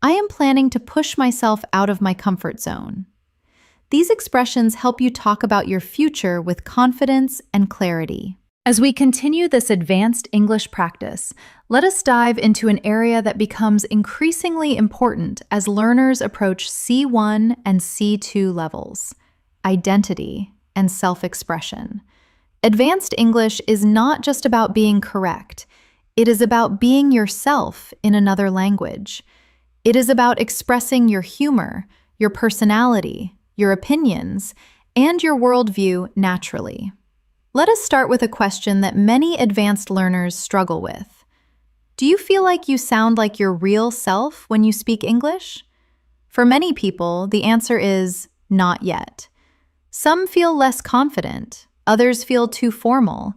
I am planning to push myself out of my comfort zone. These expressions help you talk about your future with confidence and clarity. As we continue this advanced English practice, let us dive into an area that becomes increasingly important as learners approach C1 and C2 levels: identity and self-expression. Advanced English is not just about being correct. It is about being yourself in another language. It is about expressing your humor, your personality, your opinions, and your worldview naturally. Let us start with a question that many advanced learners struggle with. Do you feel like you sound like your real self when you speak English? For many people, the answer is not yet. Some feel less confident, others feel too formal,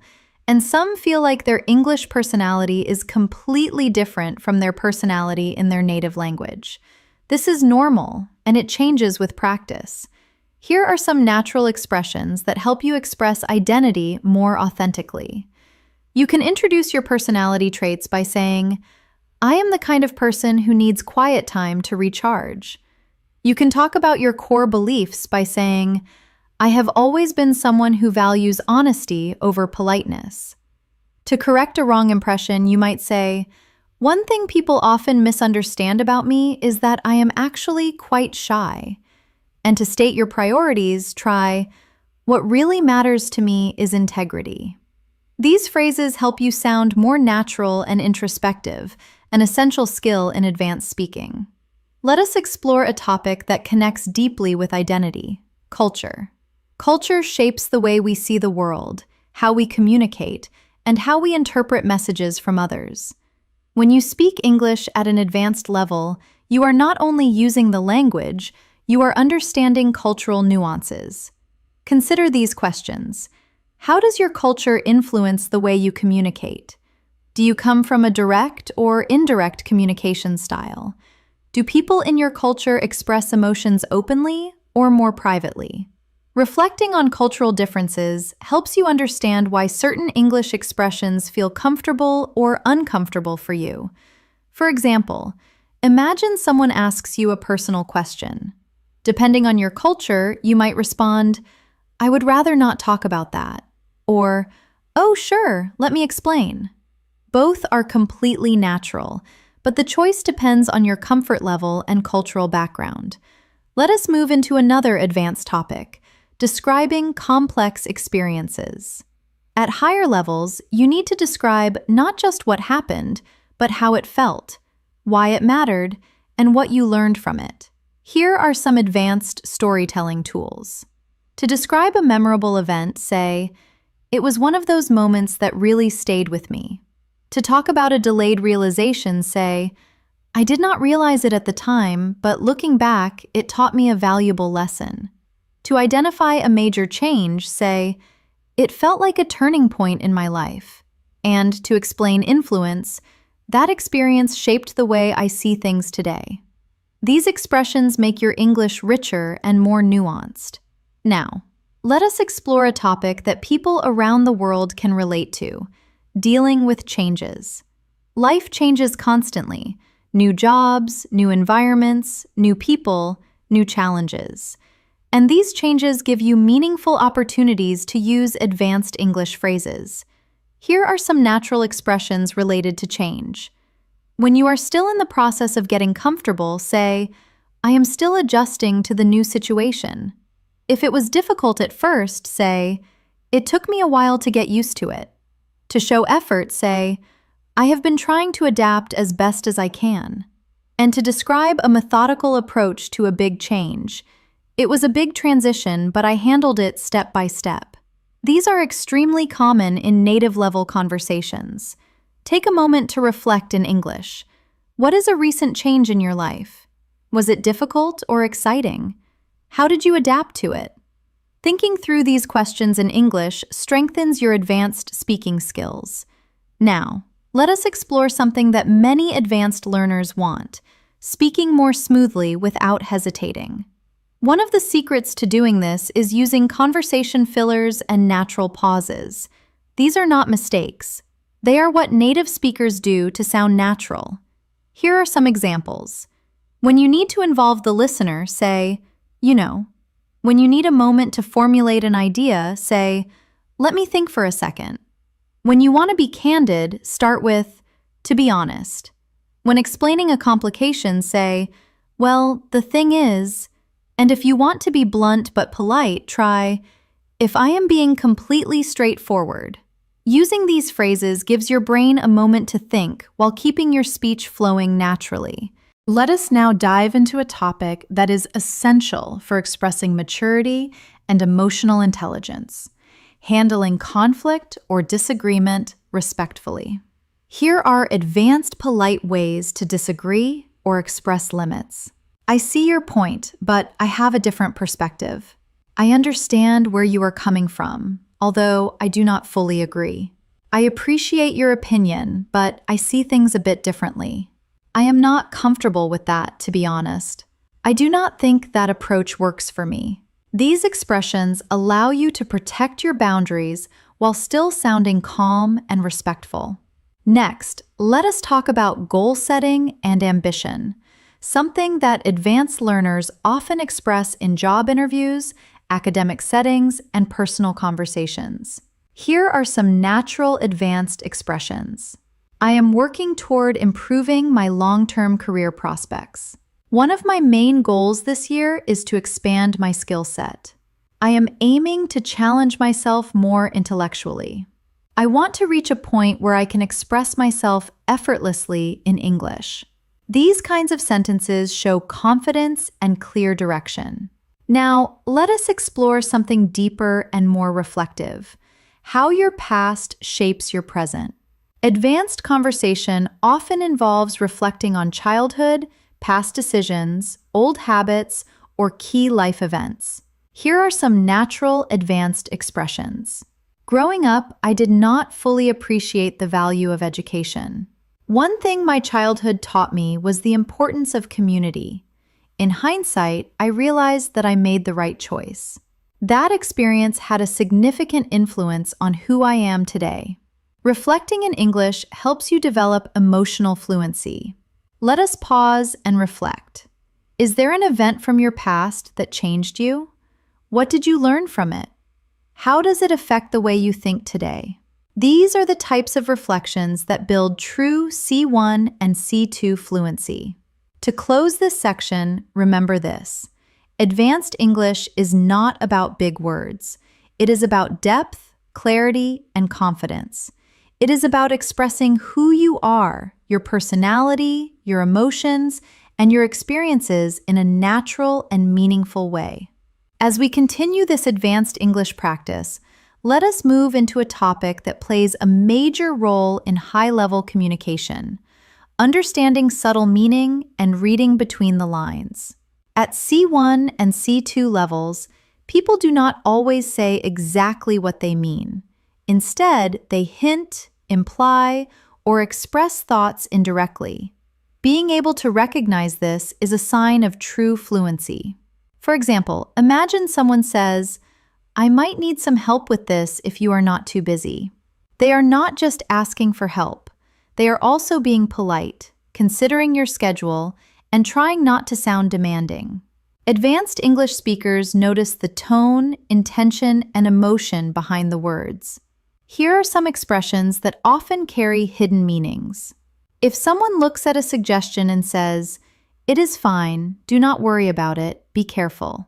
and some feel like their English personality is completely different from their personality in their native language. This is normal, and it changes with practice. Here are some natural expressions that help you express identity more authentically. You can introduce your personality traits by saying, I am the kind of person who needs quiet time to recharge. You can talk about your core beliefs by saying, I have always been someone who values honesty over politeness. To correct a wrong impression, you might say, one thing people often misunderstand about me is that I am actually quite shy. And to state your priorities, try, what really matters to me is integrity. These phrases help you sound more natural and introspective, an essential skill in advanced speaking. Let us explore a topic that connects deeply with identity: culture. Culture shapes the way we see the world, how we communicate, and how we interpret messages from others. When you speak English at an advanced level, you are not only using the language, you are understanding cultural nuances. Consider these questions. How does your culture influence the way you communicate? Do you come from a direct or indirect communication style? Do people in your culture express emotions openly or more privately? Reflecting on cultural differences helps you understand why certain English expressions feel comfortable or uncomfortable for you. For example, imagine someone asks you a personal question. Depending on your culture, you might respond, I would rather not talk about that. Or, oh, sure, let me explain. Both are completely natural, but the choice depends on your comfort level and cultural background. Let us move into another advanced topic: describing complex experiences. At higher levels, you need to describe not just what happened, but how it felt, why it mattered, and what you learned from it. Here are some advanced storytelling tools. To describe a memorable event, say, it was one of those moments that really stayed with me. To talk about a delayed realization, say, I did not realize it at the time, but looking back, it taught me a valuable lesson. To identify a major change, say, it felt like a turning point in my life. And to explain influence, that experience shaped the way I see things today. These expressions make your English richer and more nuanced. Now, let us explore a topic that people around the world can relate to: dealing with changes. Life changes constantly. New jobs, new environments, new people, new challenges. And these changes give you meaningful opportunities to use advanced English phrases. Here are some natural expressions related to change. When you are still in the process of getting comfortable, say, I am still adjusting to the new situation. If it was difficult at first, say, it took me a while to get used to it. To show effort, say, I have been trying to adapt as best as I can. And to describe a methodical approach to a big change, it was a big transition, but I handled it step by step. These are extremely common in native-level conversations. Take a moment to reflect in English. What is a recent change in your life? Was it difficult or exciting? How did you adapt to it? Thinking through these questions in English strengthens your advanced speaking skills. Now, let us explore something that many advanced learners want: speaking more smoothly without hesitating. One of the secrets to doing this is using conversation fillers and natural pauses. These are not mistakes. They are what native speakers do to sound natural. Here are some examples. When you need to involve the listener, say, "You know." When you need a moment to formulate an idea, say, "Let me think for a second." When you want to be candid, start with, "To be honest." When explaining a complication, say, "Well, the thing is," and if you want to be blunt but polite, try, "If I am being completely straightforward." Using these phrases gives your brain a moment to think while keeping your speech flowing naturally. Let us now dive into a topic that is essential for expressing maturity and emotional intelligence: handling conflict or disagreement respectfully. Here are advanced polite ways to disagree or express limits. I see your point, but I have a different perspective. I understand where you are coming from, although I do not fully agree. I appreciate your opinion, but I see things a bit differently. I am not comfortable with that, to be honest. I do not think that approach works for me. These expressions allow you to protect your boundaries while still sounding calm and respectful. Next, let us talk about goal setting and ambition, something that advanced learners often express in job interviews, academic settings, and personal conversations. Here are some natural advanced expressions. I am working toward improving my long-term career prospects. One of my main goals this year is to expand my skill set. I am aiming to challenge myself more intellectually. I want to reach a point where I can express myself effortlessly in English. These kinds of sentences show confidence and clear direction. Now, let us explore something deeper and more reflective: how your past shapes your present. Advanced conversation often involves reflecting on childhood, past decisions, old habits, or key life events. Here are some natural advanced expressions. Growing up, I did not fully appreciate the value of education. One thing my childhood taught me was the importance of community. In hindsight, I realized that I made the right choice. That experience had a significant influence on who I am today. Reflecting in English helps you develop emotional fluency. Let us pause and reflect. Is there an event from your past that changed you? What did you learn from it? How does it affect the way you think today? These are the types of reflections that build true C1 and C2 fluency. To close this section, remember this: advanced English is not about big words. It is about depth, clarity, and confidence. It is about expressing who you are, your personality, your emotions, and your experiences in a natural and meaningful way. As we continue this advanced English practice, let us move into a topic that plays a major role in high-level communication: understanding subtle meaning and reading between the lines. At C1 and C2 levels, people do not always say exactly what they mean. Instead, they hint, imply, or express thoughts indirectly. Being able to recognize this is a sign of true fluency. For example, imagine someone says, "I might need some help with this if you are not too busy." They are not just asking for help. They are also being polite, considering your schedule, and trying not to sound demanding. Advanced English speakers notice the tone, intention, and emotion behind the words. Here are some expressions that often carry hidden meanings. If someone looks at a suggestion and says, "It is fine, do not worry about it, be careful,"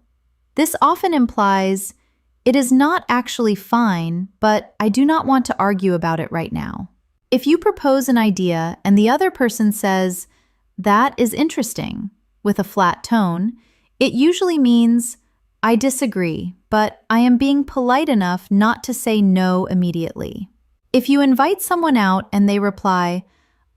this often implies, "It is not actually fine, but I do not want to argue about it right now." If you propose an idea and the other person says, "That is interesting," with a flat tone, it usually means, "I disagree, but I am being polite enough not to say no immediately." If you invite someone out and they reply,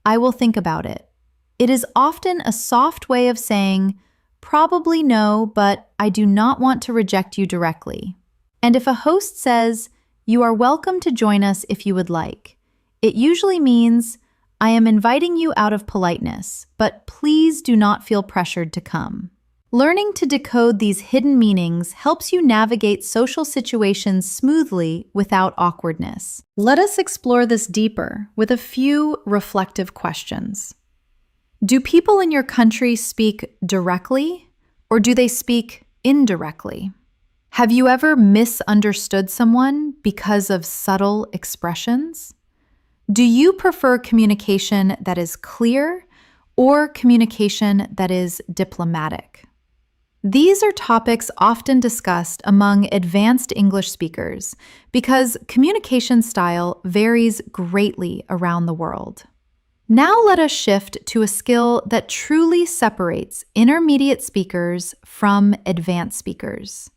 "I will think about it," it is often a soft way of saying, "Probably no, but I do not want to reject you directly." And if a host says, "You are welcome to join us if you would like," it usually means, "I am inviting you out of politeness, but please do not feel pressured to come." Learning to decode these hidden meanings helps you navigate social situations smoothly without awkwardness. Let us explore this deeper with a few reflective questions. Do people in your country speak directly, or do they speak indirectly? Have you ever misunderstood someone because of subtle expressions? Do you prefer communication that is clear or communication that is diplomatic? These are topics often discussed among advanced English speakers because communication style varies greatly around the world. Now let us shift to a skill that truly separates intermediate speakers from advanced speakers: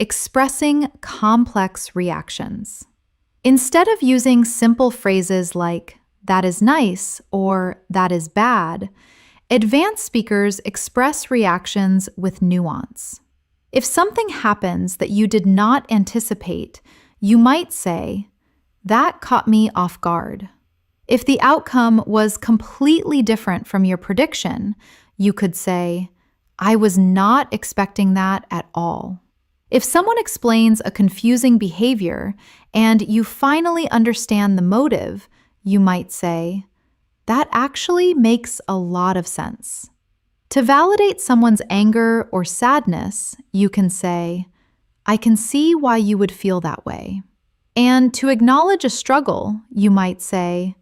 expressing complex reactions. Instead of using simple phrases like, "that is nice" or "that is bad," advanced speakers express reactions with nuance. If something happens that you did not anticipate, you might say, "That caught me off guard." If the outcome was completely different from your prediction, you could say, "I was not expecting that at all." If someone explains a confusing behavior and you finally understand the motive, you might say, "That actually makes a lot of sense." To validate someone's anger or sadness, you can say, "I can see why you would feel that way." And to acknowledge a struggle, you might say,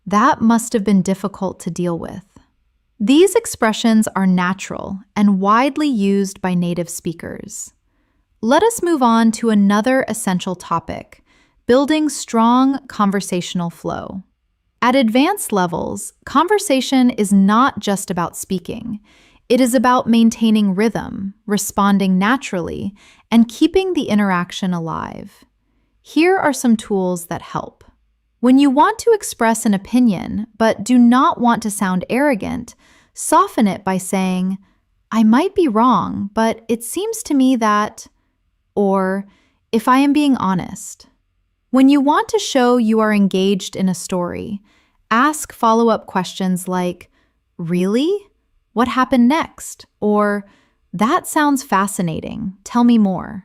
"That must have been difficult to deal with." These expressions are natural and widely used by native speakers. Let us move on to another essential topic: building strong conversational flow. At advanced levels, conversation is not just about speaking. It is about maintaining rhythm, responding naturally, and keeping the interaction alive. Here are some tools that help. When you want to express an opinion but do not want to sound arrogant, soften it by saying, "I might be wrong, but it seems to me that," or "if I am being honest." When you want to show you are engaged in a story, ask follow-up questions like, "Really? What happened next?" Or, "That sounds fascinating. Tell me more."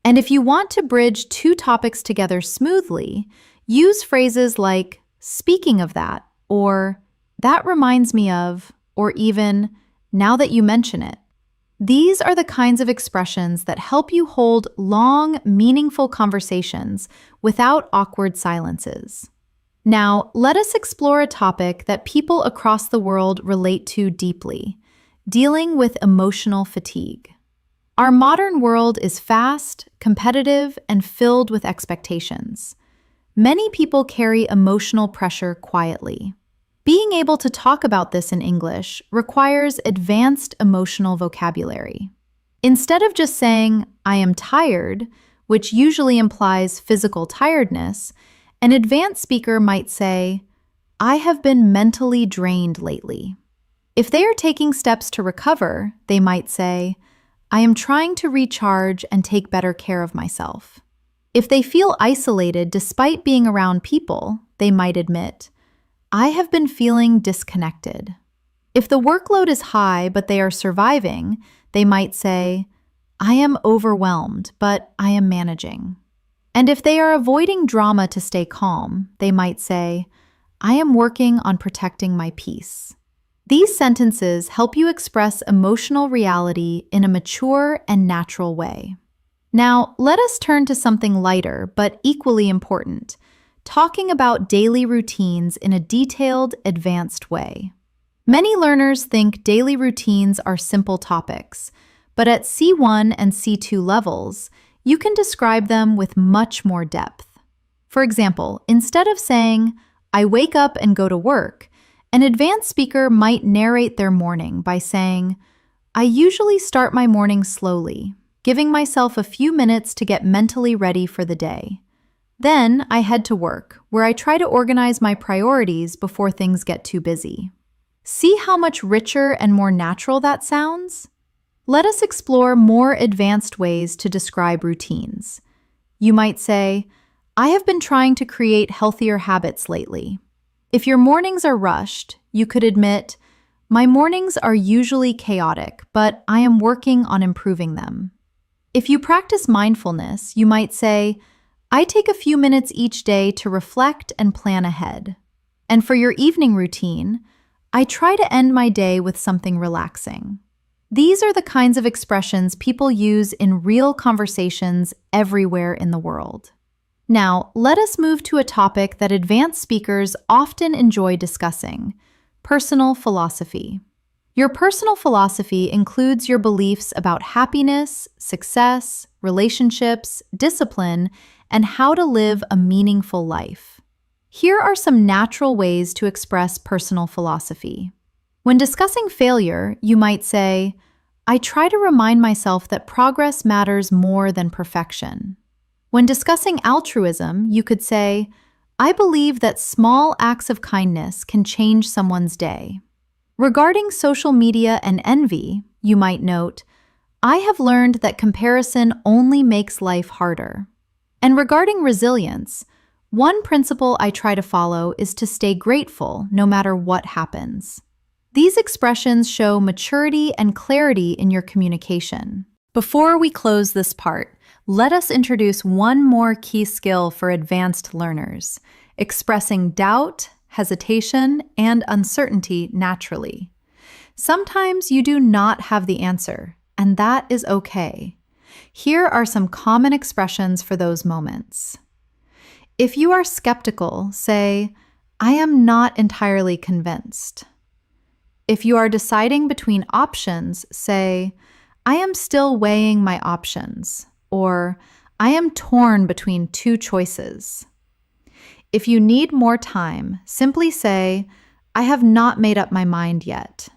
And if you want to bridge two topics together smoothly, use phrases like, "Speaking of that," or "That reminds me of," or even, "Now that you mention it." These are the kinds of expressions that help you hold long, meaningful conversations without awkward silences. Now, let us explore a topic that people across the world relate to deeply: dealing with emotional fatigue. Our modern world is fast, competitive, and filled with expectations. Many people carry emotional pressure quietly. Being able to talk about this in English requires advanced emotional vocabulary. Instead of just saying, "I am tired," which usually implies physical tiredness, an advanced speaker might say, "I have been mentally drained lately." If they are taking steps to recover, they might say, "I am trying to recharge and take better care of myself." If they feel isolated despite being around people, they might admit, "I have been feeling disconnected." If the workload is high but they are surviving, they might say, "I am overwhelmed, but I am managing." And if they are avoiding drama to stay calm, they might say, "I am working on protecting my peace." These sentences help you express emotional reality in a mature and natural way. Now, let us turn to something lighter but equally important: talking about daily routines in a detailed, advanced way. Many learners think daily routines are simple topics, but at C1 and C2 levels, you can describe them with much more depth. For example, instead of saying, "I wake up and go to work," an advanced speaker might narrate their morning by saying, "I usually start my morning slowly, giving myself a few minutes to get mentally ready for the day. Then I head to work, where I try to organize my priorities before things get too busy." See how much richer and more natural that sounds? Let us explore more advanced ways to describe routines. You might say, I have been trying to create healthier habits lately. If your mornings are rushed, you could admit, my mornings are usually chaotic, but I am working on improving them. If you practice mindfulness, you might say, I take a few minutes each day to reflect and plan ahead. And for your evening routine, I try to end my day with something relaxing. These are the kinds of expressions people use in real conversations everywhere in the world. Now, let us move to a topic that advanced speakers often enjoy discussing: personal philosophy. Your personal philosophy includes your beliefs about happiness, success, relationships, discipline, and how to live a meaningful life. Here are some natural ways to express personal philosophy. When discussing failure, you might say, I try to remind myself that progress matters more than perfection. When discussing altruism, you could say, I believe that small acts of kindness can change someone's day. Regarding social media and envy, you might note, I have learned that comparison only makes life harder. And regarding resilience, one principle I try to follow is to stay grateful no matter what happens. These expressions show maturity and clarity in your communication. Before we close this part, let us introduce one more key skill for advanced learners: expressing doubt, hesitation, and uncertainty naturally. Sometimes you do not have the answer, and that is okay. Here are some common expressions for those moments. If you are skeptical, say, I am not entirely convinced. If you are deciding between options, say, I am still weighing my options, or I am torn between two choices. If you need more time, simply say, I have not made up my mind yet.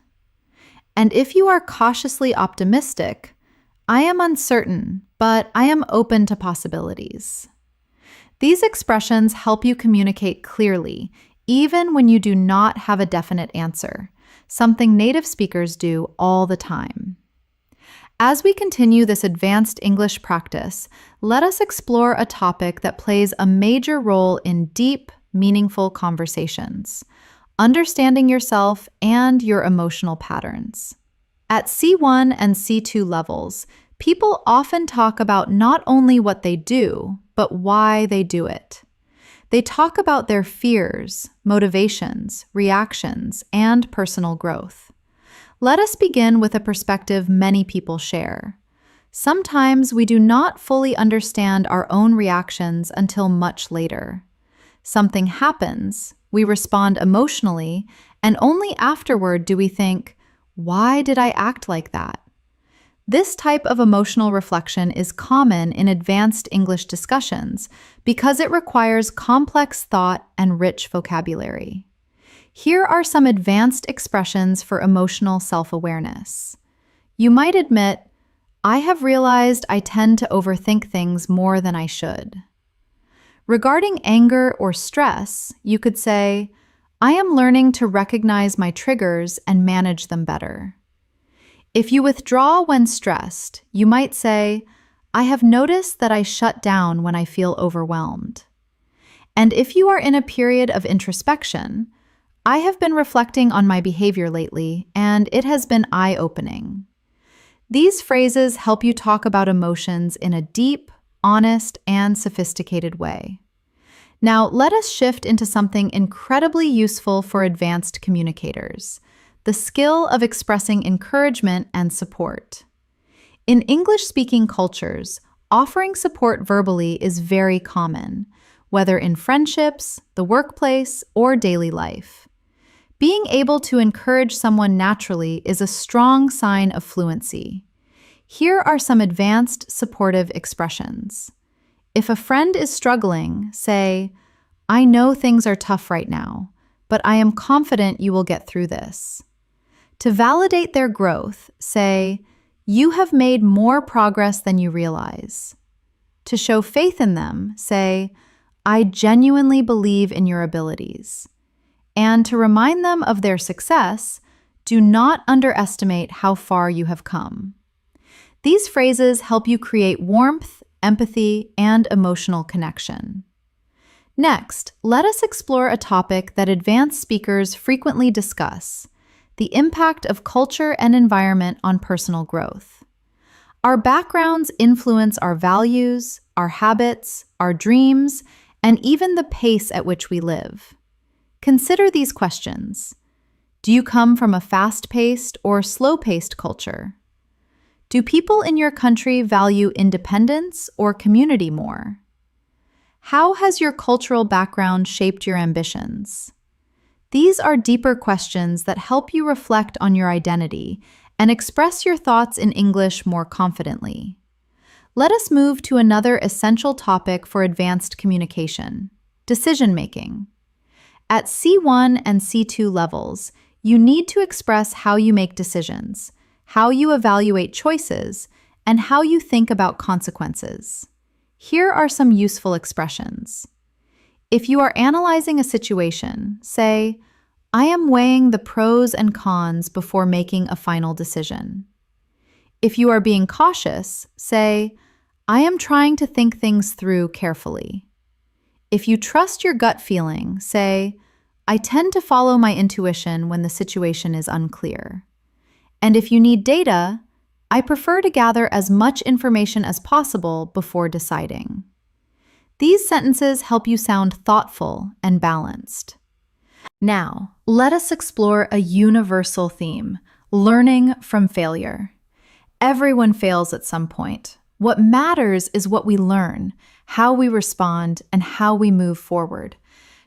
And if you are cautiously optimistic, I am uncertain, but I am open to possibilities. These expressions help you communicate clearly, even when you do not have a definite answer, something native speakers do all the time. As we continue this advanced English practice, let us explore a topic that plays a major role in deep, meaningful conversations: understanding yourself and your emotional patterns. At C1 and C2 levels, people often talk about not only what they do, but why they do it. They talk about their fears, motivations, reactions, and personal growth. Let us begin with a perspective many people share. Sometimes we do not fully understand our own reactions until much later. Something happens, we respond emotionally, and only afterward do we think, why did I act like that? This type of emotional reflection is common in advanced English discussions because it requires complex thought and rich vocabulary. Here are some advanced expressions for emotional self-awareness. You might admit, I have realized I tend to overthink things more than I should. Regarding anger or stress, you could say, I am learning to recognize my triggers and manage them better. If you withdraw when stressed, you might say, I have noticed that I shut down when I feel overwhelmed. And if you are in a period of introspection, I have been reflecting on my behavior lately, and it has been eye-opening. These phrases help you talk about emotions in a deep, honest, and sophisticated way. Now, let us shift into something incredibly useful for advanced communicators: the skill of expressing encouragement and support. In English-speaking cultures, offering support verbally is very common, whether in friendships, the workplace, or daily life. Being able to encourage someone naturally is a strong sign of fluency. Here are some advanced supportive expressions. If a friend is struggling, say, I know things are tough right now, but I am confident you will get through this. To validate their growth, say, you have made more progress than you realize. To show faith in them, say, I genuinely believe in your abilities. And to remind them of their success, do not underestimate how far you have come. These phrases help you create warmth empathy, and emotional connection. Next, let us explore a topic that advanced speakers frequently discuss: the impact of culture and environment on personal growth. Our backgrounds influence our values, our habits, our dreams, and even the pace at which we live. Consider these questions. Do you come from a fast-paced or slow-paced culture? Do people in your country value independence or community more? How has your cultural background shaped your ambitions? These are deeper questions that help you reflect on your identity and express your thoughts in English more confidently. Let us move to another essential topic for advanced communication: decision-making. At C1 and C2 levels, you need to express how you make decisions, how you evaluate choices, and how you think about consequences. Here are some useful expressions. If you are analyzing a situation, say, "I am weighing the pros and cons before making a final decision." If you are being cautious, say, "I am trying to think things through carefully." If you trust your gut feeling, say, "I tend to follow my intuition when the situation is unclear." And if you need data, "I prefer to gather as much information as possible before deciding." These sentences help you sound thoughtful and balanced. Now, let us explore a universal theme: learning from failure. Everyone fails at some point. What matters is what we learn, how we respond, and how we move forward.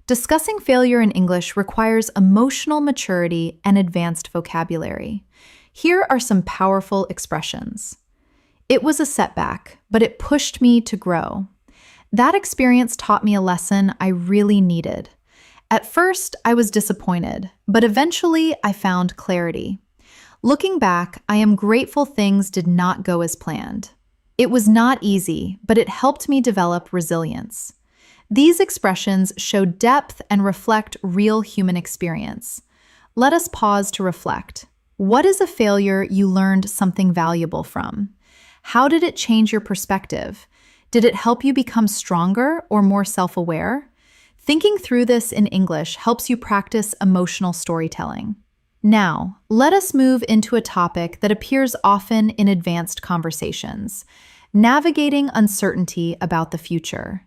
Discussing failure in English requires emotional maturity and advanced vocabulary. Here are some powerful expressions. "It was a setback, but it pushed me to grow." That experience taught me a lesson I really needed. At first, I was disappointed, but eventually I found clarity. Looking back, I am grateful things did not go as planned. It was not easy, but it helped me develop resilience. These expressions show depth and reflect real human experience. Let us pause to reflect. What is a failure you learned something valuable from? How did it change your perspective? Did it help you become stronger or more self-aware? Thinking through this in English helps you practice emotional storytelling. Now, let us move into a topic that appears often in advanced conversations: navigating uncertainty about the future.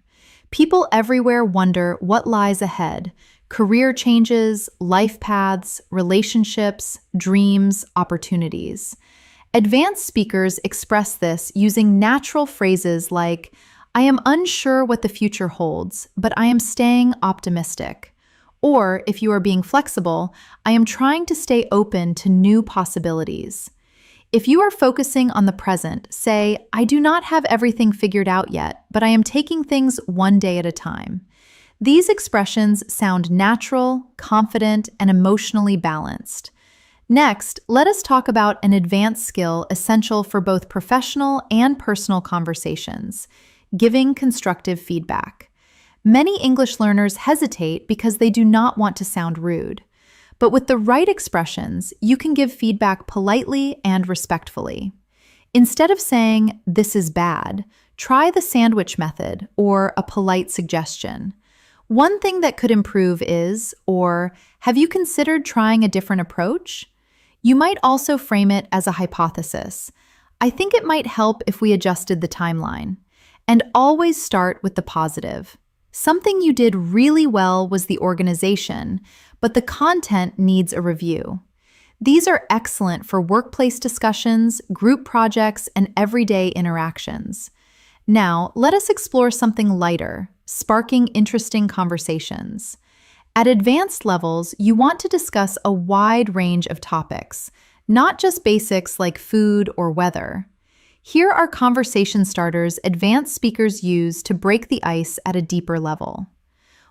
People everywhere wonder what lies ahead: career changes, life paths, relationships, dreams, opportunities. Advanced speakers express this using natural phrases like, "I am unsure what the future holds, but I am staying optimistic." Or, if you are being flexible, "I am trying to stay open to new possibilities." If you are focusing on the present, say, "I do not have everything figured out yet, but I am taking things one day at a time." These expressions sound natural, confident, and emotionally balanced. Next, let us talk about an advanced skill essential for both professional and personal conversations: giving constructive feedback. Many English learners hesitate because they do not want to sound rude. But with the right expressions, you can give feedback politely and respectfully. Instead of saying, "This is bad," try the sandwich method or a polite suggestion. "One thing that could improve is," or "Have you considered trying a different approach?" You might also frame it as a hypothesis: "I think it might help if we adjusted the timeline." And always start with the positive. Something you did really well was the organization, but the content needs a review. These are excellent for workplace discussions, group projects, and everyday interactions. Now, let us explore something lighter: sparking interesting conversations. At advanced levels, you want to discuss a wide range of topics, not just basics like food or weather. Here are conversation starters advanced speakers use to break the ice at a deeper level.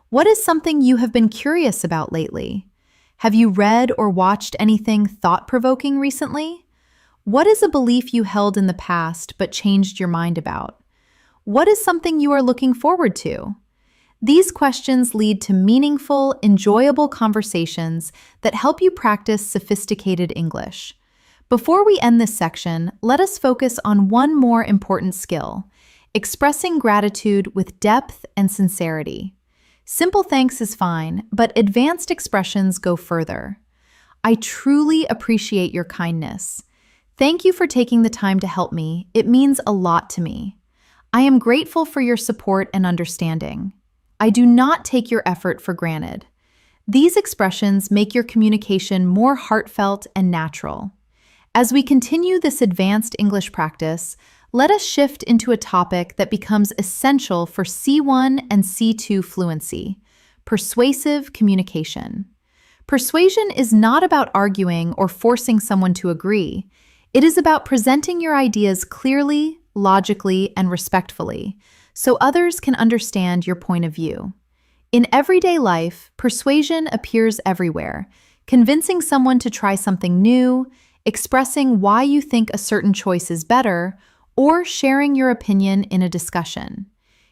What is something you have been curious about lately? Have you read or watched anything thought-provoking recently? What is a belief you held in the past but changed your mind about? What is something you are looking forward to? These questions lead to meaningful, enjoyable conversations that help you practice sophisticated English. Before we end this section, let us focus on one more important skill: expressing gratitude with depth and sincerity. Simple thanks is fine, but advanced expressions go further. I truly appreciate your kindness. Thank you for taking the time to help me. It means a lot to me. I am grateful for your support and understanding. I do not take your effort for granted. These expressions make your communication more heartfelt and natural. As we continue this advanced English practice, let us shift into a topic that becomes essential for C1 and C2 fluency: persuasive communication. Persuasion is not about arguing or forcing someone to agree. It is about presenting your ideas clearly, logically, and respectfully, so others can understand your point of view. In everyday life, persuasion appears everywhere, convincing someone to try something new, expressing why you think a certain choice is better, or sharing your opinion in a discussion.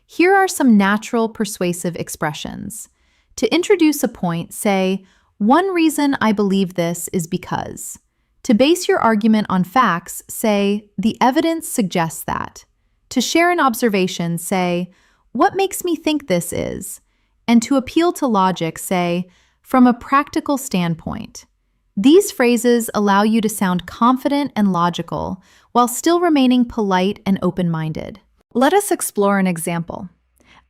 Here are some natural persuasive expressions. To introduce a point, say, "One reason I believe this is because." To base your argument on facts, say, "The evidence suggests that." To share an observation, say, "What makes me think this is?" And to appeal to logic, say, "From a practical standpoint." These phrases allow you to sound confident and logical while still remaining polite and open-minded. Let us explore an example.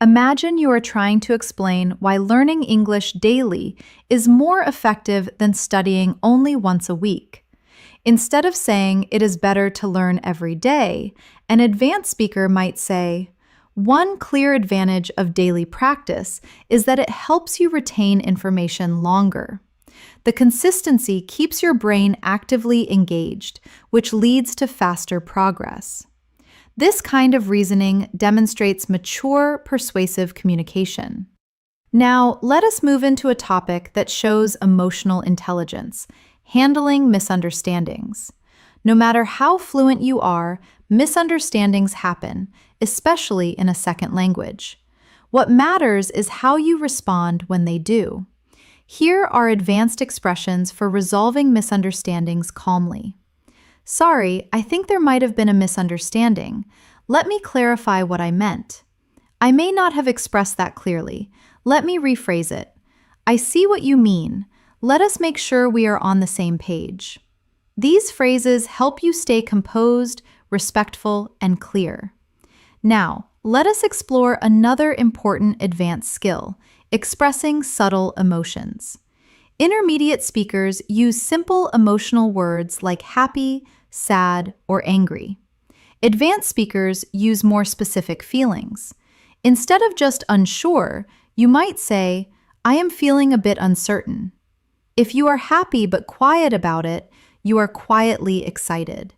Imagine you are trying to explain why learning English daily is more effective than studying only once a week. Instead of saying it is better to learn every day, an advanced speaker might say, "One clear advantage of daily practice is that it helps you retain information longer. The consistency keeps your brain actively engaged, which leads to faster progress." This kind of reasoning demonstrates mature, persuasive communication. Now, let us move into a topic that shows emotional intelligence: handling misunderstandings. No matter how fluent you are, misunderstandings happen, especially in a second language. What matters is how you respond when they do. Here are advanced expressions for resolving misunderstandings calmly. "Sorry, I think there might have been a misunderstanding. Let me clarify what I meant. I may not have expressed that clearly. Let me rephrase it. I see what you mean. Let us make sure we are on the same page." These phrases help you stay composed, respectful, and clear. Now, let us explore another important advanced skill: expressing subtle emotions. Intermediate speakers use simple emotional words like happy, sad, or angry. Advanced speakers use more specific feelings. Instead of just unsure, you might say, "I am feeling a bit uncertain." If you are happy but quiet about it, you are quietly excited.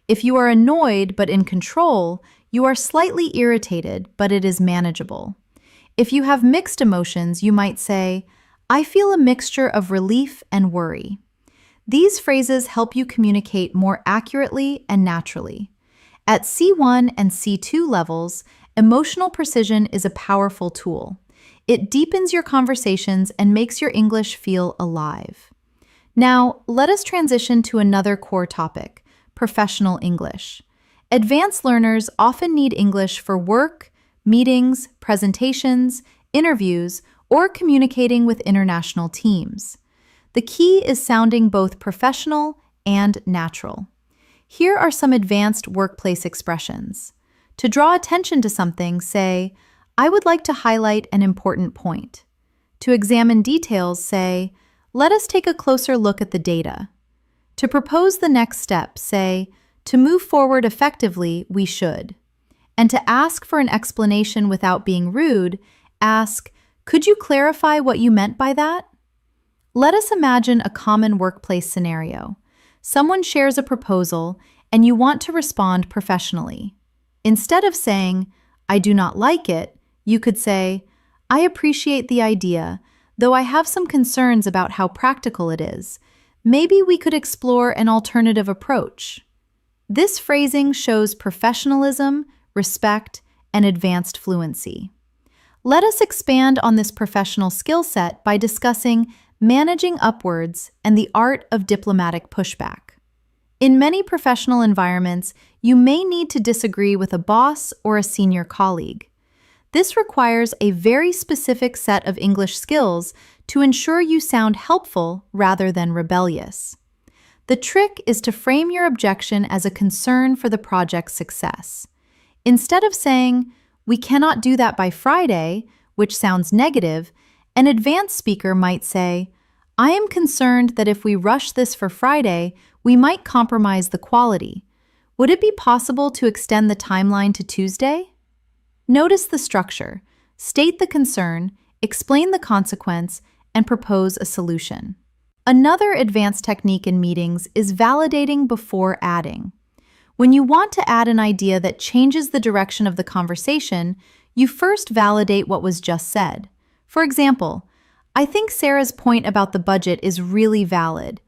If you are annoyed but in control, you are slightly irritated, but it is manageable. If you have mixed emotions, you might say, "I feel a mixture of relief and worry." These phrases help you communicate more accurately and naturally. At C1 and C2 levels, emotional precision is a powerful tool. It deepens your conversations and makes your English feel alive. Now, let us transition to another core topic: professional English. Advanced learners often need English for work, meetings, presentations, interviews, or communicating with international teams. The key is sounding both professional and natural. Here are some advanced workplace expressions. To draw attention to something, say, "I would like to highlight an important point." To examine details, say, "Let us take a closer look at the data." To propose the next step, say, "To move forward effectively, we should." And to ask for an explanation without being rude, ask, "Could you clarify what you meant by that?" Let us imagine a common workplace scenario. Someone shares a proposal, and you want to respond professionally. Instead of saying, "I do not like it," you could say, "I appreciate the idea, though I have some concerns about how practical it is. Maybe we could explore an alternative approach." This phrasing shows professionalism, respect, and advanced fluency. Let us expand on this professional skill set by discussing managing upwards and the art of diplomatic pushback. In many professional environments, you may need to disagree with a boss or a senior colleague. This requires a very specific set of English skills to ensure you sound helpful rather than rebellious. The trick is to frame your objection as a concern for the project's success. Instead of saying, "We cannot do that by Friday," which sounds negative, an advanced speaker might say, "I am concerned that if we rush this for Friday, we might compromise the quality. Would it be possible to extend the timeline to Tuesday?" Notice the structure. State the concern, explain the consequence, and propose a solution. Another advanced technique in meetings is validating before adding. When you want to add an idea that changes the direction of the conversation, you first validate what was just said. For example, "I think Sarah's point about the budget is really valid.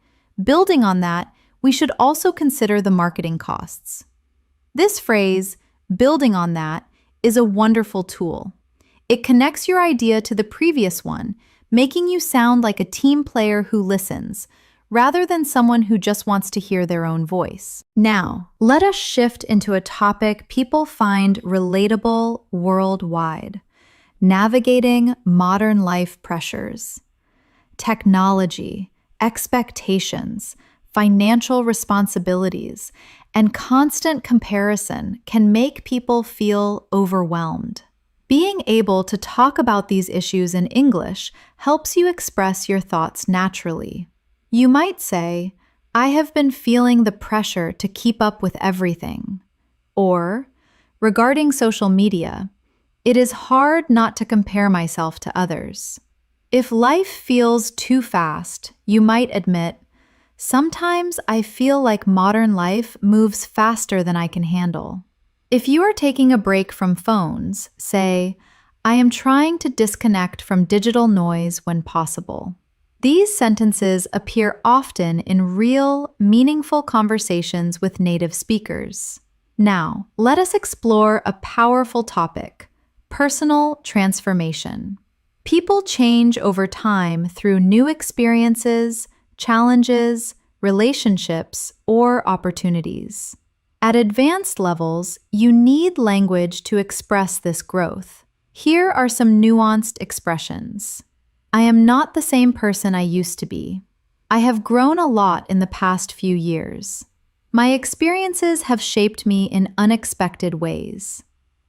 Building on that, we should also consider the marketing costs." This phrase, "building on that," is a wonderful tool. It connects your idea to the previous one, making you sound like a team player who listens, rather than someone who just wants to hear their own voice. Now, let us shift into a topic people find relatable worldwide: navigating modern life pressures. Technology, expectations, financial responsibilities, and constant comparison can make people feel overwhelmed. Being able to talk about these issues in English helps you express your thoughts naturally. You might say, "I have been feeling the pressure to keep up with everything." Or, regarding social media, "It is hard not to compare myself to others." If life feels too fast, you might admit, "Sometimes I feel like modern life moves faster than I can handle." If you are taking a break from phones, say, "I am trying to disconnect from digital noise when possible." These sentences appear often in real, meaningful conversations with native speakers. Now, let us explore a powerful topic: personal transformation. People change over time through new experiences, challenges, relationships, or opportunities. At advanced levels, you need language to express this growth. Here are some nuanced expressions. "I am not the same person I used to be." "I have grown a lot in the past few years." "My experiences have shaped me in unexpected ways."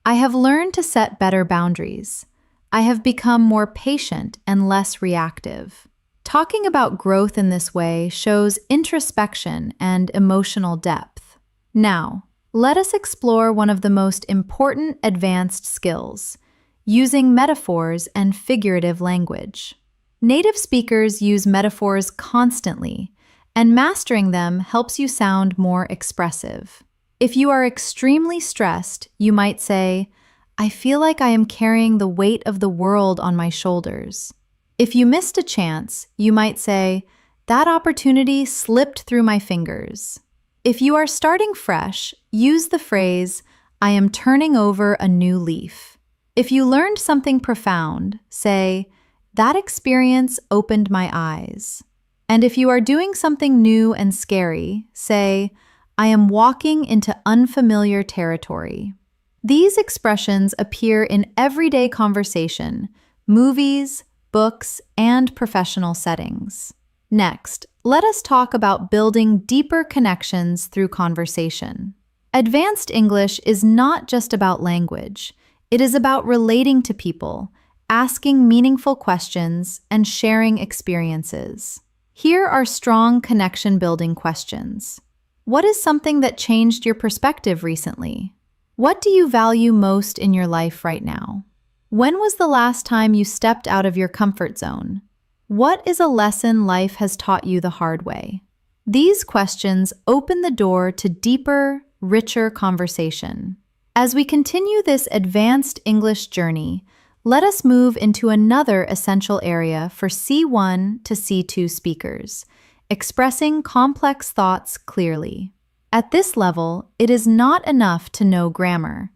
"I have learned to set better boundaries." "I have become more patient and less reactive." Talking about growth in this way shows introspection and emotional depth. Now, let us explore one of the most important advanced skills: using metaphors and figurative language. Native speakers use metaphors constantly, and mastering them helps you sound more expressive. If you are extremely stressed, you might say, "I feel like I am carrying the weight of the world on my shoulders." If you missed a chance, you might say, "That opportunity slipped through my fingers." If you are starting fresh, use the phrase, "I am turning over a new leaf." If you learned something profound, say, "That experience opened my eyes." And if you are doing something new and scary, say, "I am walking into unfamiliar territory." These expressions appear in everyday conversation, movies, books, and professional settings. Next, let us talk about building deeper connections through conversation. Advanced English is not just about language. It is about relating to people, asking meaningful questions, and sharing experiences. Here are strong connection-building questions. What is something that changed your perspective recently? What do you value most in your life right now? When was the last time you stepped out of your comfort zone? What is a lesson life has taught you the hard way? These questions open the door to deeper, richer conversation. As we continue this advanced English journey, let us move into another essential area for C1 to C2 speakers: expressing complex thoughts clearly. At this level, it is not enough to know grammar.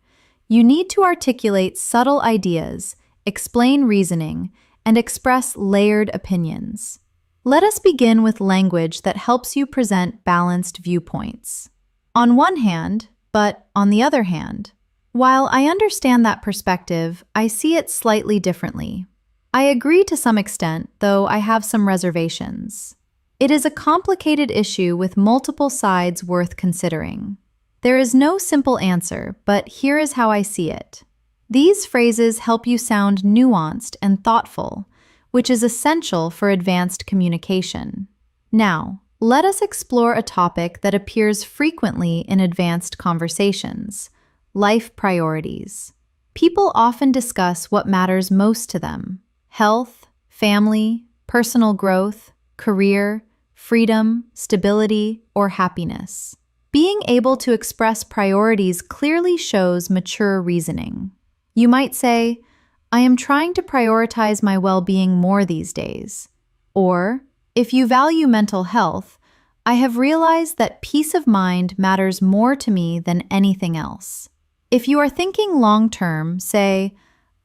You need to articulate subtle ideas, explain reasoning, and express layered opinions. Let us begin with language that helps you present balanced viewpoints. On one hand, but on the other hand, while I understand that perspective, I see it slightly differently. I agree to some extent, though I have some reservations. It is a complicated issue with multiple sides worth considering. There is no simple answer, but here is how I see it. These phrases help you sound nuanced and thoughtful, which is essential for advanced communication. Now, let us explore a topic that appears frequently in advanced conversations: life priorities. People often discuss what matters most to them: health, family, personal growth, career, freedom, stability, or happiness. Being able to express priorities clearly shows mature reasoning. You might say, "I am trying to prioritize my well-being more these days." Or, if you value mental health, "I have realized that peace of mind matters more to me than anything else." If you are thinking long-term, say,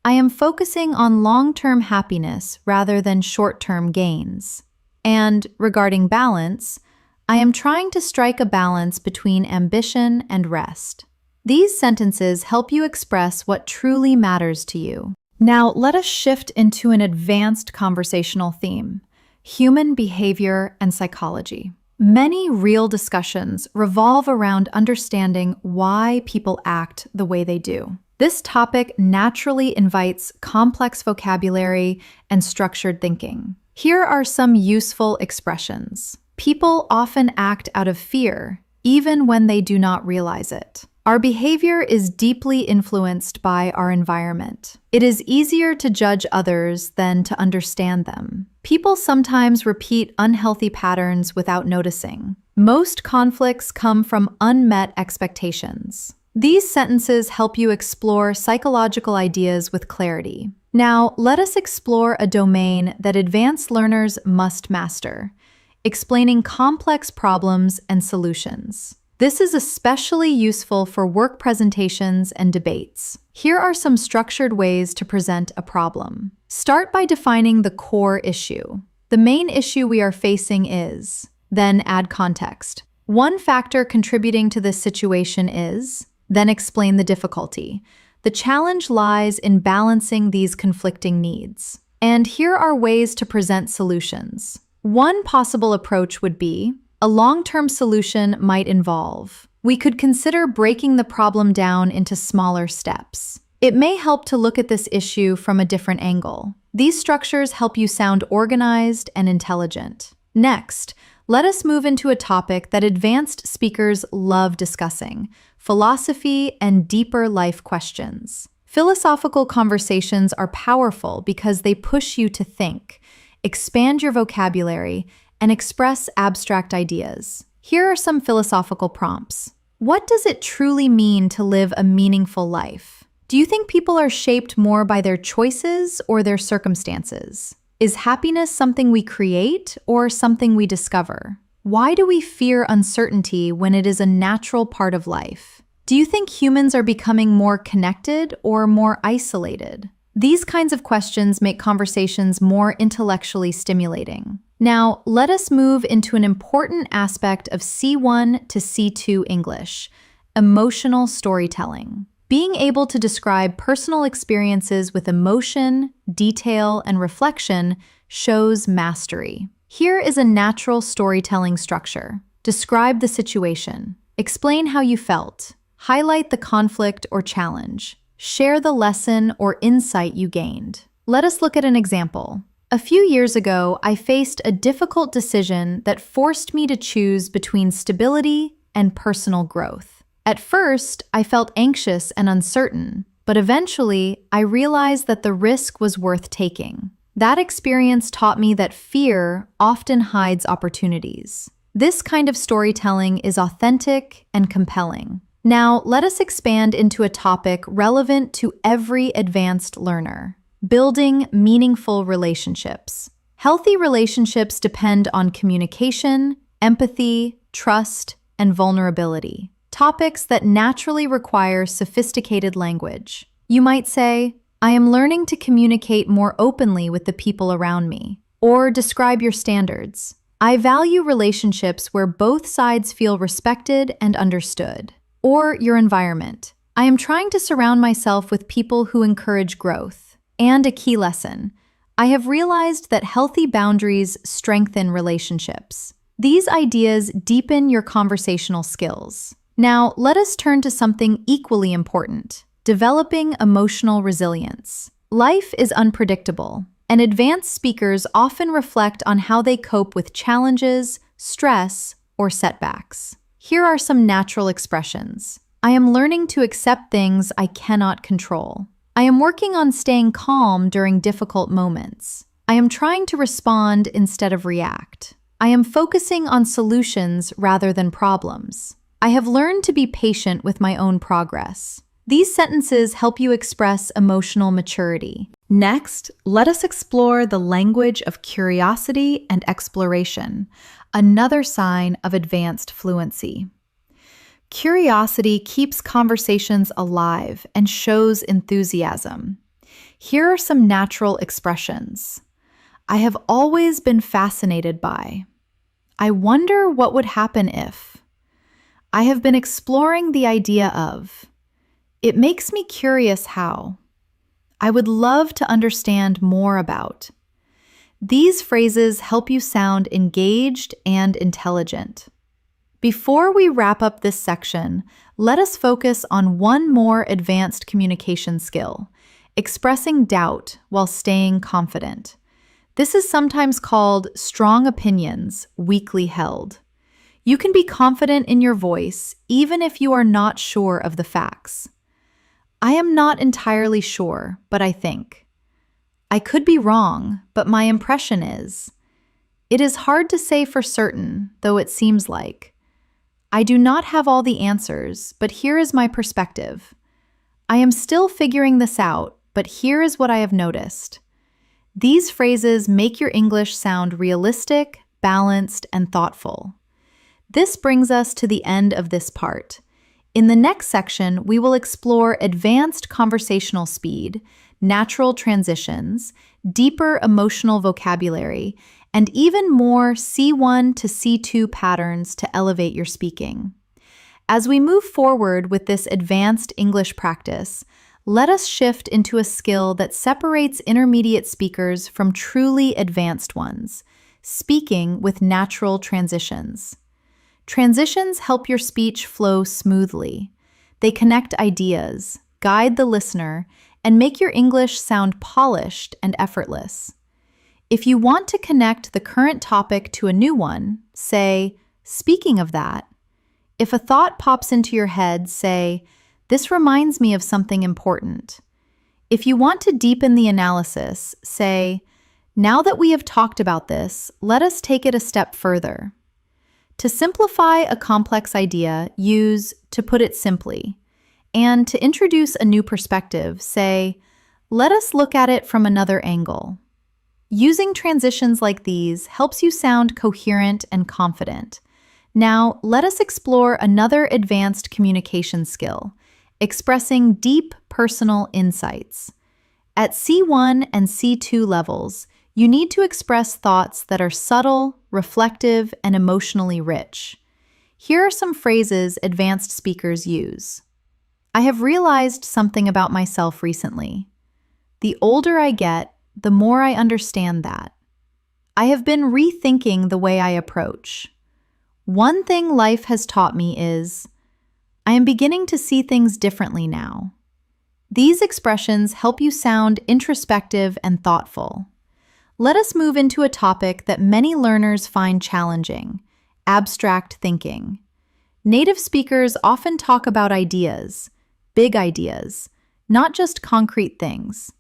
"I am focusing on long-term happiness rather than short-term gains." And regarding balance, "I am trying to strike a balance between ambition and rest." These sentences help you express what truly matters to you. Now, let us shift into an advanced conversational theme: human behavior and psychology. Many real discussions revolve around understanding why people act the way they do. This topic naturally invites complex vocabulary and structured thinking. Here are some useful expressions. People often act out of fear, even when they do not realize it. Our behavior is deeply influenced by our environment. It is easier to judge others than to understand them. People sometimes repeat unhealthy patterns without noticing. Most conflicts come from unmet expectations. These sentences help you explore psychological ideas with clarity. Now, let us explore a domain that advanced learners must master: explaining complex problems and solutions. This is especially useful for work presentations and debates. Here are some structured ways to present a problem. Start by defining the core issue. The main issue we are facing is, then add context. One factor contributing to this situation is, then explain the difficulty. The challenge lies in balancing these conflicting needs. And here are ways to present solutions. One possible approach would be, a long-term solution might involve. We could consider breaking the problem down into smaller steps. It may help to look at this issue from a different angle. These structures help you sound organized and intelligent. Next, let us move into a topic that advanced speakers love discussing: philosophy and deeper life questions. Philosophical conversations are powerful because they push you to think, expand your vocabulary, and express abstract ideas. Here are some philosophical prompts. What does it truly mean to live a meaningful life? Do you think people are shaped more by their choices or their circumstances? Is happiness something we create or something we discover? Why do we fear uncertainty when it is a natural part of life? Do you think humans are becoming more connected or more isolated? These kinds of questions make conversations more intellectually stimulating. Now, let us move into an important aspect of C1 to C2 English: emotional storytelling. Being able to describe personal experiences with emotion, detail, and reflection shows mastery. Here is a natural storytelling structure. Describe the situation. Explain how you felt. Highlight the conflict or challenge. Share the lesson or insight you gained. Let us look at an example. A few years ago, I faced a difficult decision that forced me to choose between stability and personal growth. At first, I felt anxious and uncertain, but eventually, I realized that the risk was worth taking. That experience taught me that fear often hides opportunities. This kind of storytelling is authentic and compelling. Now, let us expand into a topic relevant to every advanced learner: building meaningful relationships. Healthy relationships depend on communication, empathy, trust, and vulnerability, topics that naturally require sophisticated language. You might say, "I am learning to communicate more openly with the people around me." Or describe your standards. I value relationships where both sides feel respected and understood. Or your environment. I am trying to surround myself with people who encourage growth. And a key lesson. I have realized that healthy boundaries strengthen relationships. These ideas deepen your conversational skills. Now, let us turn to something equally important: developing emotional resilience. Life is unpredictable, and advanced speakers often reflect on how they cope with challenges, stress, or setbacks. Here are some natural expressions. I am learning to accept things I cannot control. I am working on staying calm during difficult moments. I am trying to respond instead of react. I am focusing on solutions rather than problems. I have learned to be patient with my own progress. These sentences help you express emotional maturity. Next, let us explore the language of curiosity and exploration, another sign of advanced fluency. Curiosity keeps conversations alive and shows enthusiasm. Here are some natural expressions. I have always been fascinated by. I wonder what would happen if. I have been exploring the idea of. It makes me curious how. I would love to understand more about. These phrases help you sound engaged and intelligent. Before we wrap up this section, let us focus on one more advanced communication skill: expressing doubt while staying confident. This is sometimes called strong opinions, weakly held. You can be confident in your voice even if you are not sure of the facts. I am not entirely sure, but I think. I could be wrong, but my impression is. It is hard to say for certain, though it seems like. I do not have all the answers, but here is my perspective. I am still figuring this out, but here is what I have noticed. These phrases make your English sound realistic, balanced, and thoughtful. This brings us to the end of this part. In the next section, we will explore advanced conversational speed, natural transitions, deeper emotional vocabulary, and even more C1 to C2 patterns to elevate your speaking. As we move forward with this advanced English practice, let us shift into a skill that separates intermediate speakers from truly advanced ones: speaking with natural transitions. Transitions help your speech flow smoothly. They connect ideas, guide the listener, and make your English sound polished and effortless. If you want to connect the current topic to a new one, say, "Speaking of that." If a thought pops into your head, say, "This reminds me of something important." If you want to deepen the analysis, say, "Now that we have talked about this, let us take it a step further." To simplify a complex idea, use "to put it simply." And to introduce a new perspective, say, "Let us look at it from another angle." Using transitions like these helps you sound coherent and confident. Now, let us explore another advanced communication skill: expressing deep personal insights. At C1 and C2 levels, you need to express thoughts that are subtle, reflective, and emotionally rich. Here are some phrases advanced speakers use. I have realized something about myself recently. The older I get, the more I understand that. I have been rethinking the way I approach. One thing life has taught me is, I am beginning to see things differently now. These expressions help you sound introspective and thoughtful. Let us move into a topic that many learners find challenging: abstract thinking. Native speakers often talk about ideas, big ideas, not just concrete things.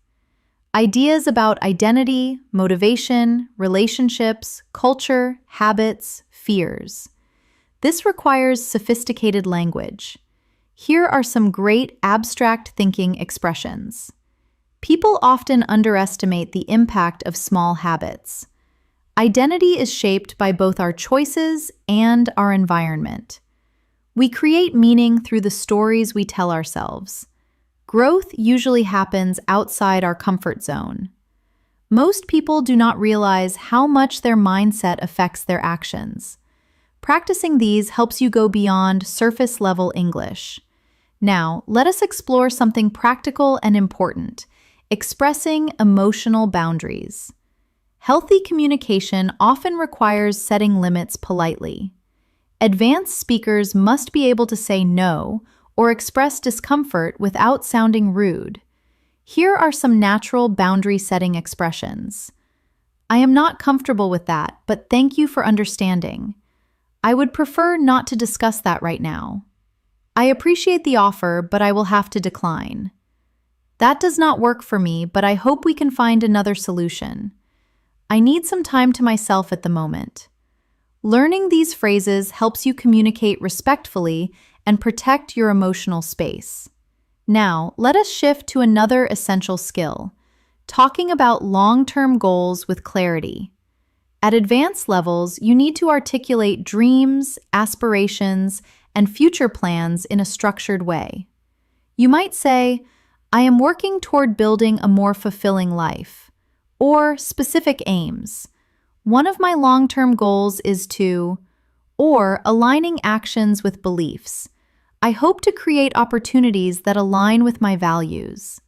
Ideas about identity, motivation, relationships, culture, habits, fears. This requires sophisticated language. Here are some great abstract thinking expressions. People often underestimate the impact of small habits. Identity is shaped by both our choices and our environment. We create meaning through the stories we tell ourselves. Growth usually happens outside our comfort zone. Most people do not realize how much their mindset affects their actions. Practicing these helps you go beyond surface-level English. Now, let us explore something practical and important: expressing emotional boundaries. Healthy communication often requires setting limits politely. Advanced speakers must be able to say no or express discomfort without sounding rude. Here are some natural boundary-setting expressions. I am not comfortable with that, but thank you for understanding. I would prefer not to discuss that right now. I appreciate the offer, but I will have to decline. That does not work for me, but I hope we can find another solution. I need some time to myself at the moment. Learning these phrases helps you communicate respectfully and protect your emotional space. Now, let us shift to another essential skill: talking about long-term goals with clarity. At advanced levels, you need to articulate dreams, aspirations, and future plans in a structured way. You might say, "I am working toward building a more fulfilling life," or specific aims. "One of my long-term goals is to," or aligning actions with beliefs. "I hope to create opportunities that align with my values."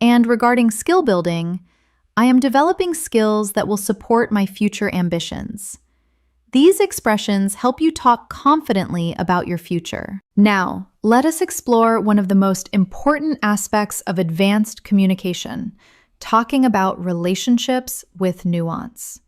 And regarding skill building, "I am developing skills that will support my future ambitions." These expressions help you talk confidently about your future. Now, let us explore one of the most important aspects of advanced communication: talking about relationships with nuance.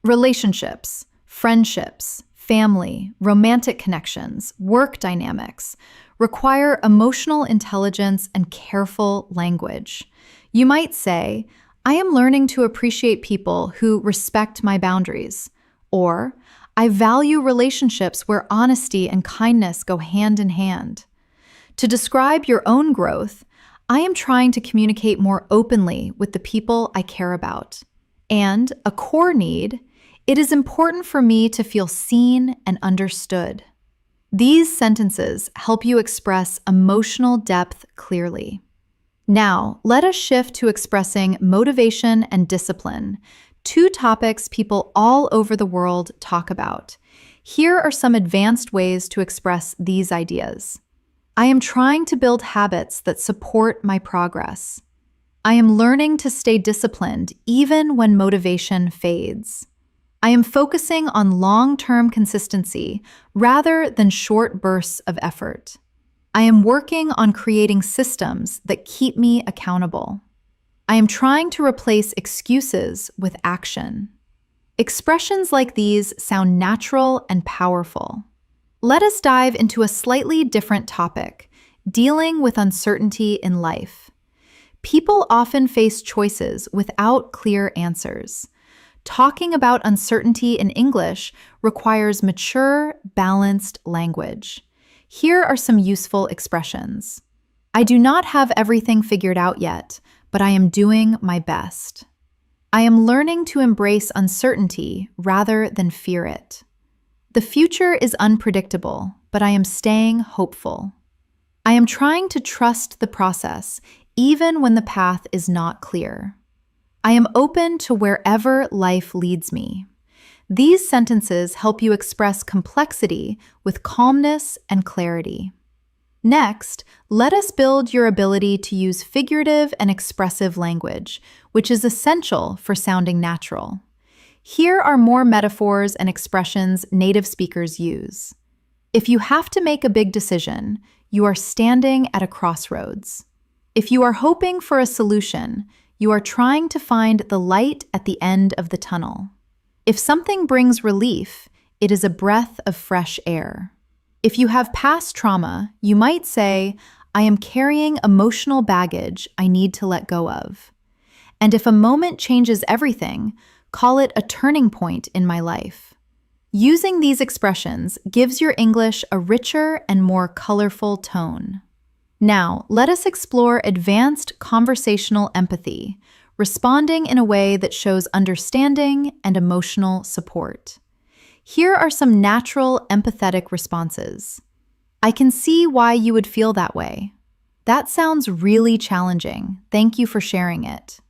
Relationships, friendships, family, romantic connections, work dynamics require emotional intelligence and careful language. You might say, "I am learning to appreciate people who respect my boundaries," or "I value relationships where honesty and kindness go hand in hand." To describe your own growth, "I am trying to communicate more openly with the people I care about." And a core need: "It is important for me to feel seen and understood." These sentences help you express emotional depth clearly. Now, let us shift to expressing motivation and discipline, two topics people all over the world talk about. Here are some advanced ways to express these ideas. "I am trying to build habits that support my progress." "I am learning to stay disciplined even when motivation fades." "I am focusing on long-term consistency rather than short bursts of effort." "I am working on creating systems that keep me accountable." "I am trying to replace excuses with action." Expressions like these sound natural and powerful. Let us dive into a slightly different topic: dealing with uncertainty in life. People often face choices without clear answers. Talking about uncertainty in English requires mature, balanced language. Here are some useful expressions. "I do not have everything figured out yet, but I am doing my best." "I am learning to embrace uncertainty rather than fear it." "The future is unpredictable, but I am staying hopeful." "I am trying to trust the process, even when the path is not clear." "I am open to wherever life leads me." These sentences help you express complexity with calmness and clarity. Next, let us build your ability to use figurative and expressive language, which is essential for sounding natural. Here are more metaphors and expressions native speakers use. If you have to make a big decision, you are standing at a crossroads. If you are hoping for a solution, you are trying to find the light at the end of the tunnel. If something brings relief, it is a breath of fresh air. If you have past trauma, you might say, "I am carrying emotional baggage I need to let go of." And if a moment changes everything, call it a turning point in my life. Using these expressions gives your English a richer and more colorful tone. Now, let us explore advanced conversational empathy, responding in a way that shows understanding and emotional support. Here are some natural empathetic responses. "I can see why you would feel that way." "That sounds really challenging. Thank you for sharing it."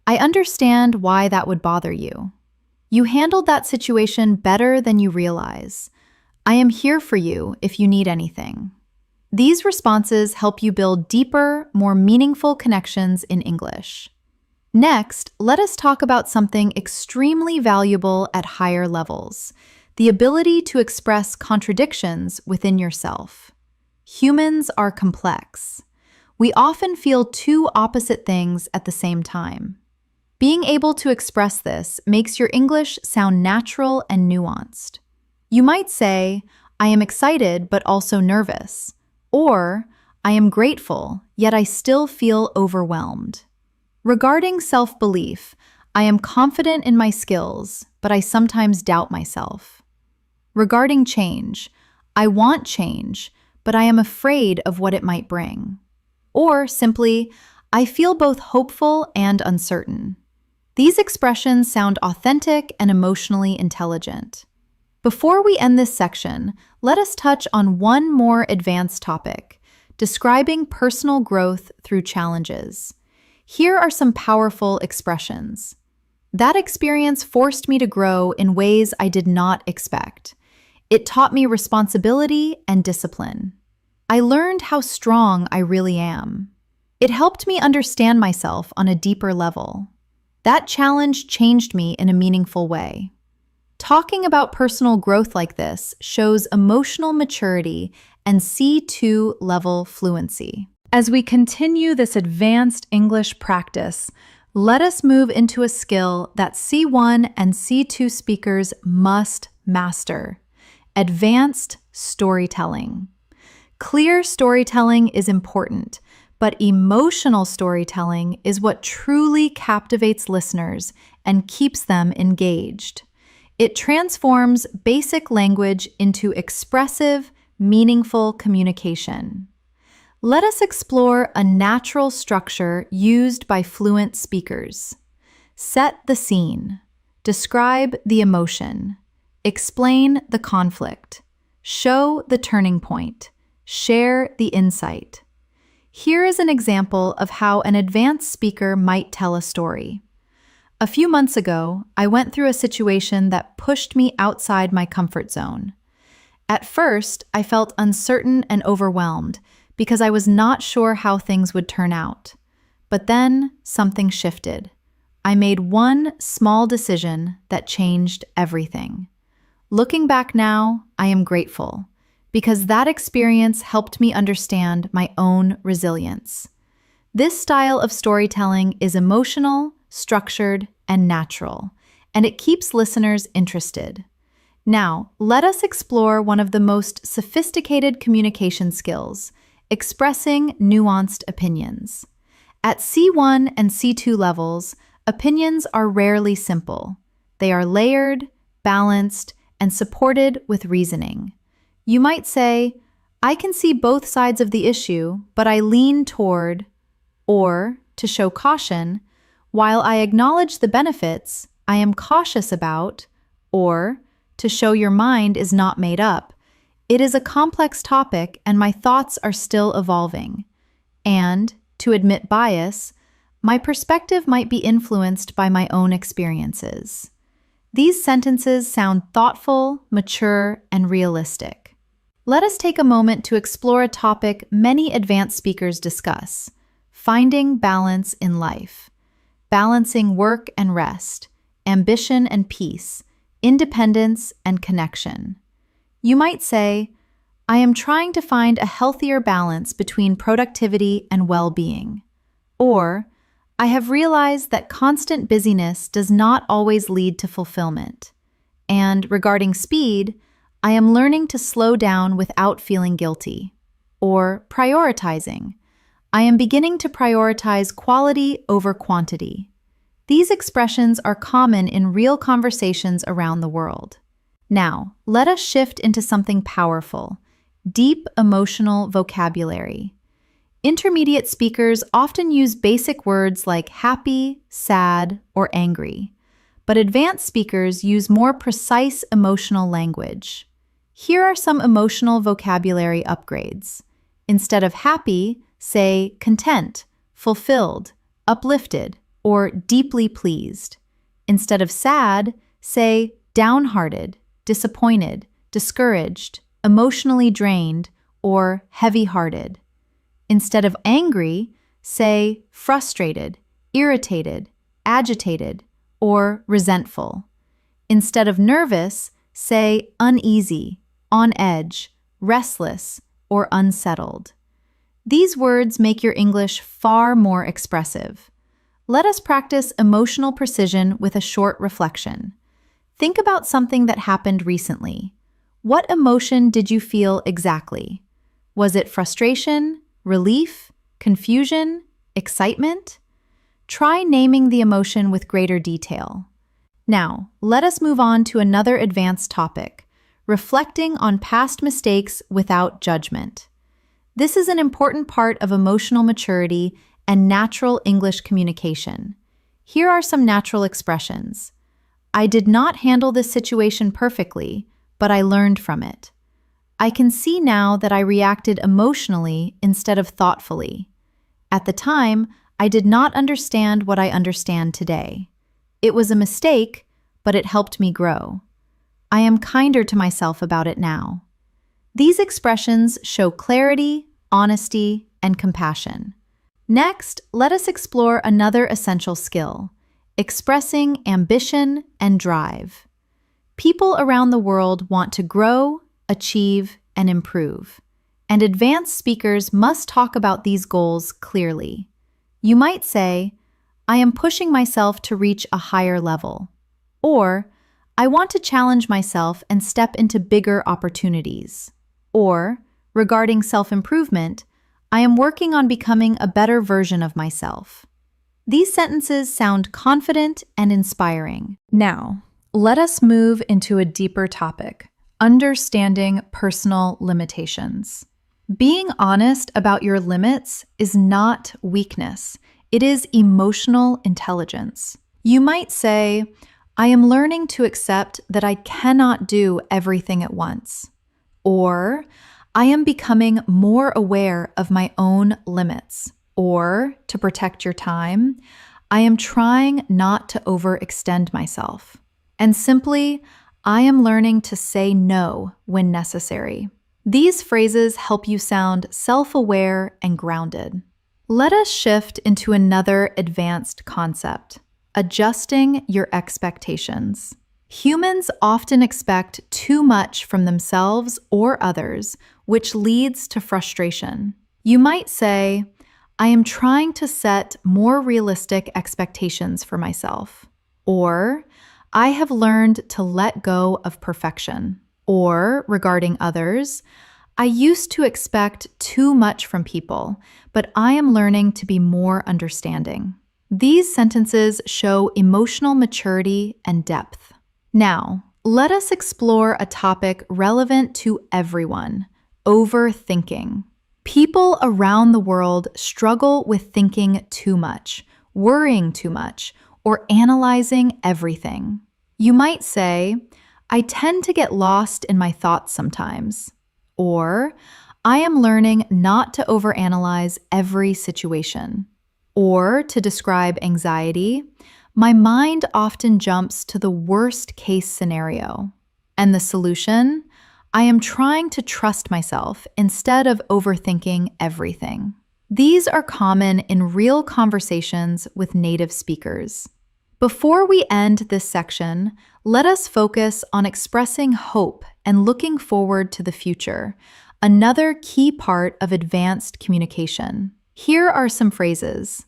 I understand why that would bother you. You handled that situation better than you realize. I am here for you if you need anything. These responses help you build deeper, more meaningful connections in English. Next, let us talk about something extremely valuable at higher levels: the ability to express contradictions within yourself. Humans are complex. We often feel two opposite things at the same time. Being able to express this makes your English sound natural and nuanced. You might say, "I am excited but also nervous," or "I am grateful, yet I still feel overwhelmed." Regarding self-belief, I am confident in my skills, but I sometimes doubt myself. Regarding change, I want change, but I am afraid of what it might bring. Or simply, I feel both hopeful and uncertain. These expressions sound authentic and emotionally intelligent. Before we end this section, let us touch on one more advanced topic: describing personal growth through challenges. Here are some powerful expressions. "That experience forced me to grow in ways I did not expect. It taught me responsibility and discipline. I learned how strong I really am. It helped me understand myself on a deeper level. That challenge changed me in a meaningful way." Talking about personal growth like this shows emotional maturity and C2 level fluency. As we continue this advanced English practice, let us move into a skill that C1 and C2 speakers must master: advanced storytelling. Clear storytelling is important, but emotional storytelling is what truly captivates listeners and keeps them engaged. It transforms basic language into expressive, meaningful communication. Let us explore a natural structure used by fluent speakers. Set the scene. Describe the emotion. Explain the conflict. Show the turning point. Share the insight. Here is an example of how an advanced speaker might tell a story. A few months ago, I went through a situation that pushed me outside my comfort zone. At first, I felt uncertain and overwhelmed because I was not sure how things would turn out. But then something shifted. I made one small decision that changed everything. Looking back now, I am grateful because that experience helped me understand my own resilience. This style of storytelling is emotional, structured, and natural, and it keeps listeners interested. Now, let us explore one of the most sophisticated communication skills: expressing nuanced opinions. At C1 and C2 levels, opinions are rarely simple. They are layered, balanced, and supported with reasoning. You might say, "I can see both sides of the issue, but I lean toward," or, to show caution, "While I acknowledge the benefits, I am cautious about," or, to show your mind is not made up, "It is a complex topic and my thoughts are still evolving." And, to admit bias, "My perspective might be influenced by my own experiences." These sentences sound thoughtful, mature, and realistic. Let us take a moment to explore a topic many advanced speakers discuss: finding balance in life. Balancing work and rest, ambition and peace, independence and connection. You might say, "I am trying to find a healthier balance between productivity and well-being." Or, "I have realized that constant busyness does not always lead to fulfillment." And regarding speed, "I am learning to slow down without feeling guilty." Or prioritizing, "I am beginning to prioritize quality over quantity." These expressions are common in real conversations around the world. Now, let us shift into something powerful: deep emotional vocabulary. Intermediate speakers often use basic words like happy, sad, or angry, but advanced speakers use more precise emotional language. Here are some emotional vocabulary upgrades. Instead of happy, say content, fulfilled, uplifted, or deeply pleased. Instead of sad, say downhearted, disappointed, discouraged, emotionally drained, or heavy-hearted. Instead of angry, say frustrated, irritated, agitated, or resentful. Instead of nervous, say uneasy, on edge, restless, or unsettled. These words make your English far more expressive. Let us practice emotional precision with a short reflection. Think about something that happened recently. What emotion did you feel exactly? Was it frustration, relief, confusion, excitement? Try naming the emotion with greater detail. Now, let us move on to another advanced topic, reflecting on past mistakes without judgment. This is an important part of emotional maturity and natural English communication. Here are some natural expressions. I did not handle this situation perfectly, but I learned from it. I can see now that I reacted emotionally instead of thoughtfully. At the time, I did not understand what I understand today. It was a mistake, but it helped me grow. I am kinder to myself about it now. These expressions show clarity, honesty, and compassion. Next, let us explore another essential skill, expressing ambition and drive. People around the world want to grow, achieve, and improve. And advanced speakers must talk about these goals clearly. You might say, I am pushing myself to reach a higher level. Or, I want to challenge myself and step into bigger opportunities. Or, regarding self-improvement, I am working on becoming a better version of myself. These sentences sound confident and inspiring. Now, let us move into a deeper topic, understanding personal limitations. Being honest about your limits is not weakness. It is emotional intelligence. You might say, I am learning to accept that I cannot do everything at once. Or, I am becoming more aware of my own limits. Or, to protect your time, I am trying not to overextend myself. And simply, I am learning to say no when necessary. These phrases help you sound self-aware and grounded. Let us shift into another advanced concept, adjusting your expectations. Humans often expect too much from themselves or others, which leads to frustration. You might say, I am trying to set more realistic expectations for myself. Or, I have learned to let go of perfection. Or, regarding others, I used to expect too much from people, but I am learning to be more understanding. These sentences show emotional maturity and depth. Now, let us explore a topic relevant to everyone, overthinking. People around the world struggle with thinking too much, worrying too much, or analyzing everything. You might say, I tend to get lost in my thoughts sometimes. Or, I am learning not to overanalyze every situation. Or, to describe anxiety, my mind often jumps to the worst case scenario. And the solution? I am trying to trust myself instead of overthinking everything. These are common in real conversations with native speakers. Before we end this section, let us focus on expressing hope and looking forward to the future, another key part of advanced communication. Here are some phrases.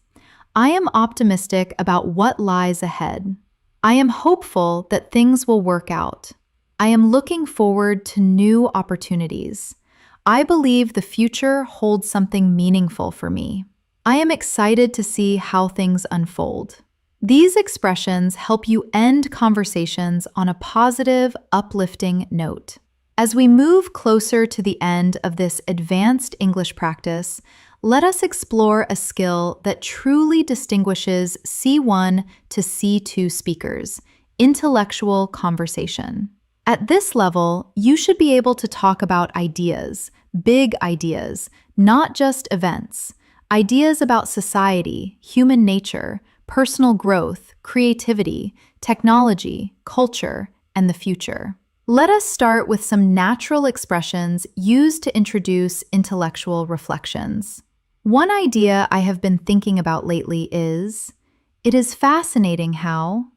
I am optimistic about what lies ahead. I am hopeful that things will work out. I am looking forward to new opportunities. I believe the future holds something meaningful for me. I am excited to see how things unfold. These expressions help you end conversations on a positive, uplifting note. As we move closer to the end of this advanced English practice, let us explore a skill that truly distinguishes C1 to C2 speakers, intellectual conversation. At this level, you should be able to talk about ideas, big ideas, not just events, ideas about society, human nature, personal growth, creativity, technology, culture, and the future. Let us start with some natural expressions used to introduce intellectual reflections. One idea I have been thinking about lately is, it is fascinating how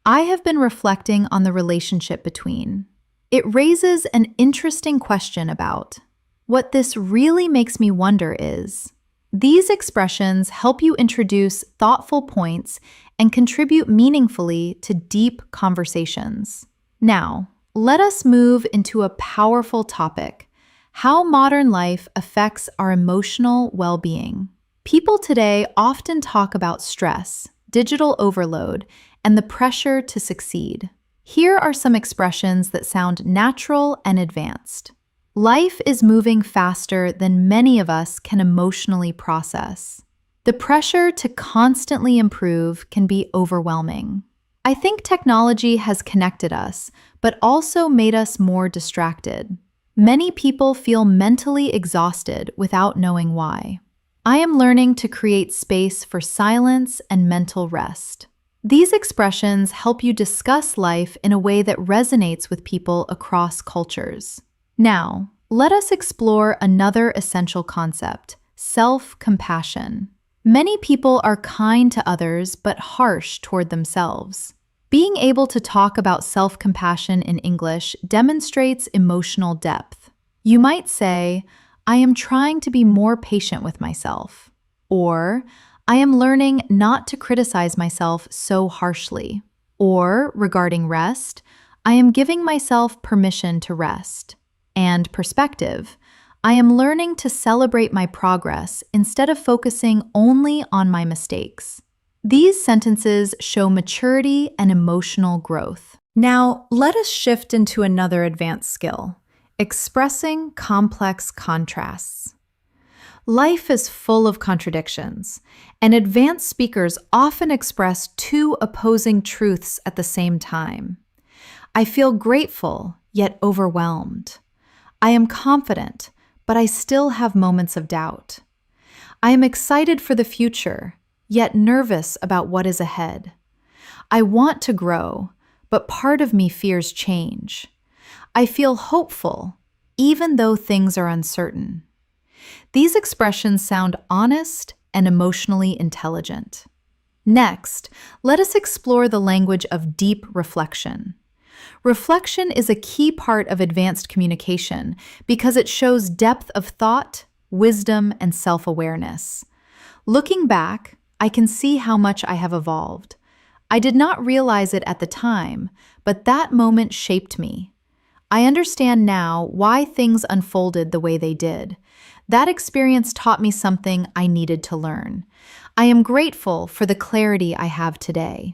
I have been reflecting on the relationship between. It raises an interesting question about what this really makes me wonder is, these expressions help you introduce thoughtful points and contribute meaningfully to deep conversations. Now, let us move into a powerful topic: how modern life affects our emotional well-being. People today often talk about stress, digital overload, and the pressure to succeed. Here are some expressions that sound natural and advanced. Life is moving faster than many of us can emotionally process. The pressure to constantly improve can be overwhelming. I think technology has connected us, but also made us more distracted. Many people feel mentally exhausted without knowing why. I am learning to create space for silence and mental rest. These expressions help you discuss life in a way that resonates with people across cultures. Now, let us explore another essential concept: self-compassion. Many people are kind to others but harsh toward themselves. Being able to talk about self-compassion in English demonstrates emotional depth. You might say, "I am trying to be more patient with myself," or "I am learning not to criticize myself so harshly." Or, regarding rest, "I am giving myself permission to rest." And perspective, "I am learning to celebrate my progress instead of focusing only on my mistakes." These sentences show maturity and emotional growth. Now, let us shift into another advanced skill: expressing complex contrasts. Life is full of contradictions, and advanced speakers often express two opposing truths at the same time. I feel grateful, yet overwhelmed. I am confident, but I still have moments of doubt. I am excited for the future, yet nervous about what is ahead. I want to grow, but part of me fears change. I feel hopeful, even though things are uncertain. These expressions sound honest and emotionally intelligent. Next, let us explore the language of deep reflection. Reflection is a key part of advanced communication because it shows depth of thought, wisdom, and self-awareness. Looking back, I can see how much I have evolved. I did not realize it at the time, but that moment shaped me. I understand now why things unfolded the way they did. That experience taught me something I needed to learn. I am grateful for the clarity I have today.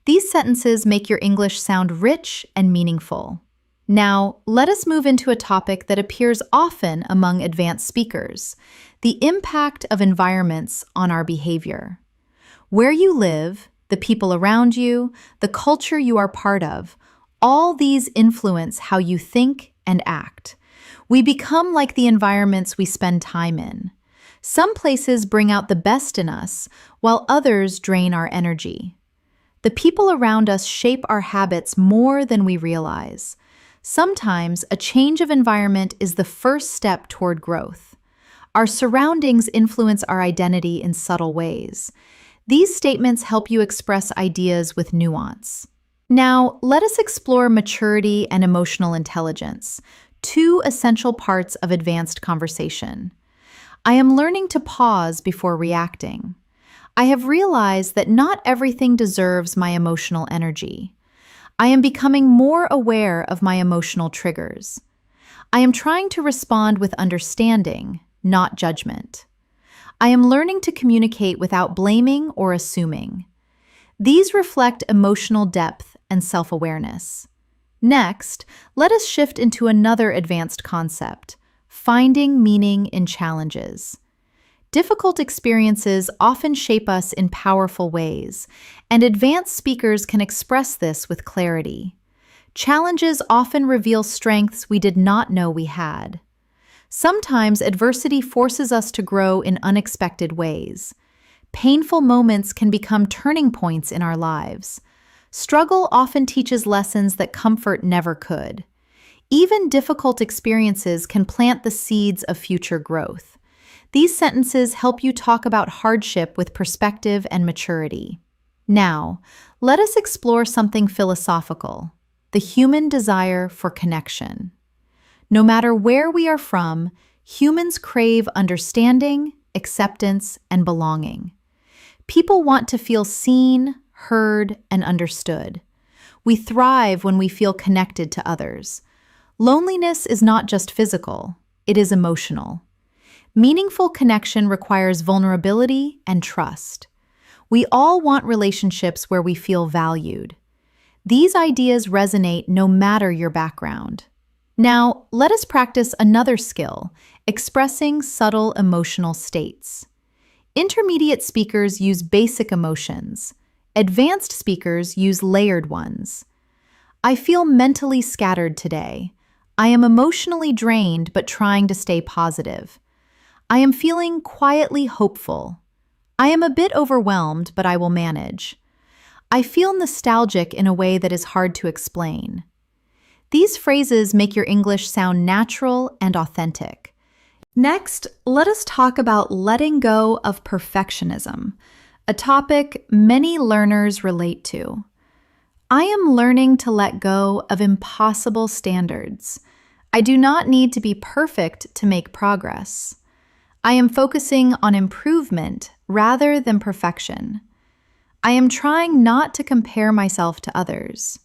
These sentences make your English sound rich and meaningful. Now, let us move into a topic that appears often among advanced speakers: the impact of environments on our behavior. Where you live, the people around you, the culture you are part of, all these influence how you think and act. We become like the environments we spend time in. Some places bring out the best in us, while others drain our energy. The people around us shape our habits more than we realize. Sometimes a change of environment is the first step toward growth. Our surroundings influence our identity in subtle ways. These statements help you express ideas with nuance. Now, let us explore maturity and emotional intelligence, two essential parts of advanced conversation. I am learning to pause before reacting. I have realized that not everything deserves my emotional energy. I am becoming more aware of my emotional triggers. I am trying to respond with understanding, not judgment. I am learning to communicate without blaming or assuming. These reflect emotional depth and self-awareness. Next, let us shift into another advanced concept: finding meaning in challenges. Difficult experiences often shape us in powerful ways, and advanced speakers can express this with clarity. Challenges often reveal strengths we did not know we had. Sometimes adversity forces us to grow in unexpected ways. Painful moments can become turning points in our lives. Struggle often teaches lessons that comfort never could. Even difficult experiences can plant the seeds of future growth. These sentences help you talk about hardship with perspective and maturity. Now, let us explore something philosophical: the human desire for connection. No matter where we are from, humans crave understanding, acceptance, and belonging. People want to feel seen, heard, and understood. We thrive when we feel connected to others. Loneliness is not just physical, it is emotional. Meaningful connection requires vulnerability and trust. We all want relationships where we feel valued. These ideas resonate no matter your background. Now, let us practice another skill: expressing subtle emotional states. Intermediate speakers use basic emotions. Advanced speakers use layered ones. I feel mentally scattered today. I am emotionally drained but trying to stay positive. I am feeling quietly hopeful. I am a bit overwhelmed, but I will manage. I feel nostalgic in a way that is hard to explain. These phrases make your English sound natural and authentic. Next, let us talk about letting go of perfectionism, a topic many learners relate to. I am learning to let go of impossible standards. I do not need to be perfect to make progress. I am focusing on improvement rather than perfection. I am trying not to compare myself to others.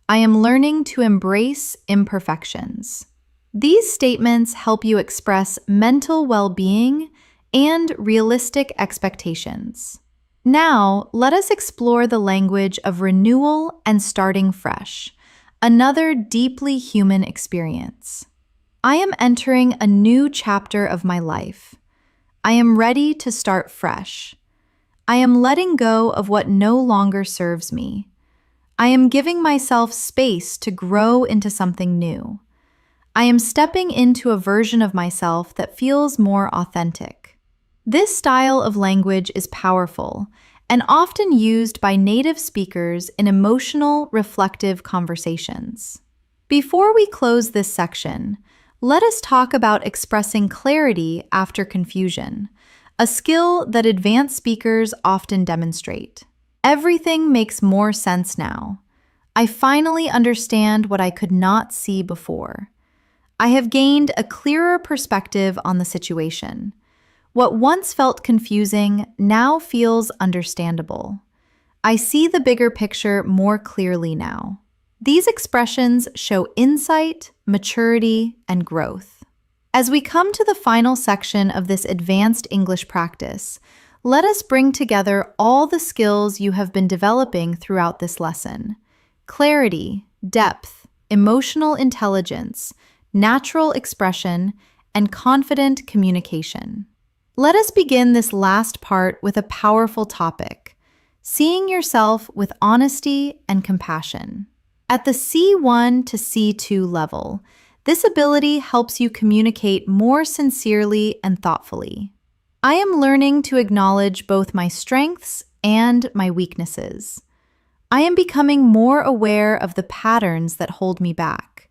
I am learning to embrace imperfections. These statements help you express mental well-being and realistic expectations. Now, let us explore the language of renewal and starting fresh, another deeply human experience. I am entering a new chapter of my life. I am ready to start fresh. I am letting go of what no longer serves me. I am giving myself space to grow into something new. I am stepping into a version of myself that feels more authentic. This style of language is powerful and often used by native speakers in emotional, reflective conversations. Before we close this section, let us talk about expressing clarity after confusion, a skill that advanced speakers often demonstrate. Everything makes more sense now. I finally understand what I could not see before. I have gained a clearer perspective on the situation. What once felt confusing now feels understandable. I see the bigger picture more clearly now. These expressions show insight, maturity, and growth. As we come to the final section of this advanced English practice, let us bring together all the skills you have been developing throughout this lesson: clarity, depth, emotional intelligence, natural expression, and confident communication. Let us begin this last part with a powerful topic: seeing yourself with honesty and compassion. At the C1 to C2 level, this ability helps you communicate more sincerely and thoughtfully. I am learning to acknowledge both my strengths and my weaknesses. I am becoming more aware of the patterns that hold me back.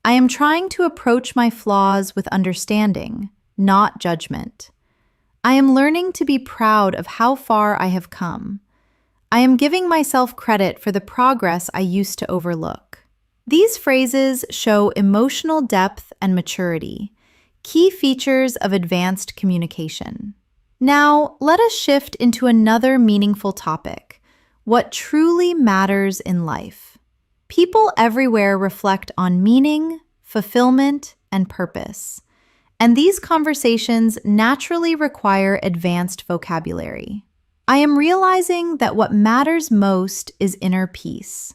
I am trying to approach my flaws with understanding, not judgment. I am learning to be proud of how far I have come. I am giving myself credit for the progress I used to overlook. These phrases show emotional depth and maturity, key features of advanced communication. Now, let us shift into another meaningful topic: what truly matters in life. People everywhere reflect on meaning, fulfillment, and purpose, and these conversations naturally require advanced vocabulary. I am realizing that what matters most is inner peace.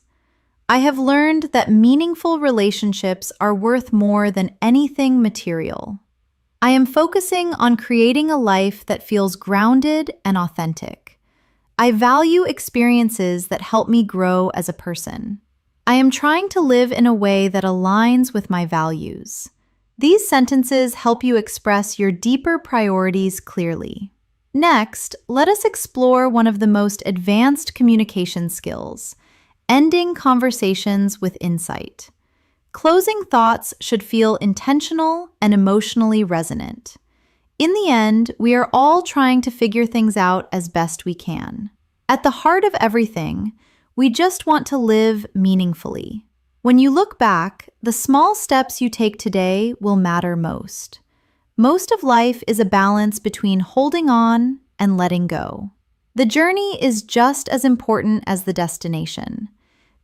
I have learned that meaningful relationships are worth more than anything material. I am focusing on creating a life that feels grounded and authentic. I value experiences that help me grow as a person. I am trying to live in a way that aligns with my values. These sentences help you express your deeper priorities clearly. Next, let us explore one of the most advanced communication skills, ending conversations with insight. Closing thoughts should feel intentional and emotionally resonant. In the end, we are all trying to figure things out as best we can. At the heart of everything, we just want to live meaningfully. When you look back, the small steps you take today will matter most. Most of life is a balance between holding on and letting go. The journey is just as important as the destination.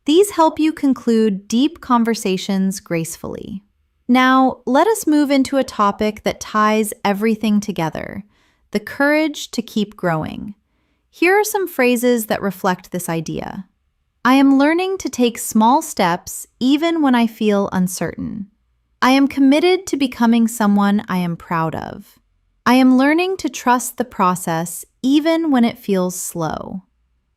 These help you conclude deep conversations gracefully. Now, let us move into a topic that ties everything together: the courage to keep growing. Here are some phrases that reflect this idea. I am learning to take small steps even when I feel uncertain. I am committed to becoming someone I am proud of. I am learning to trust the process even when it feels slow.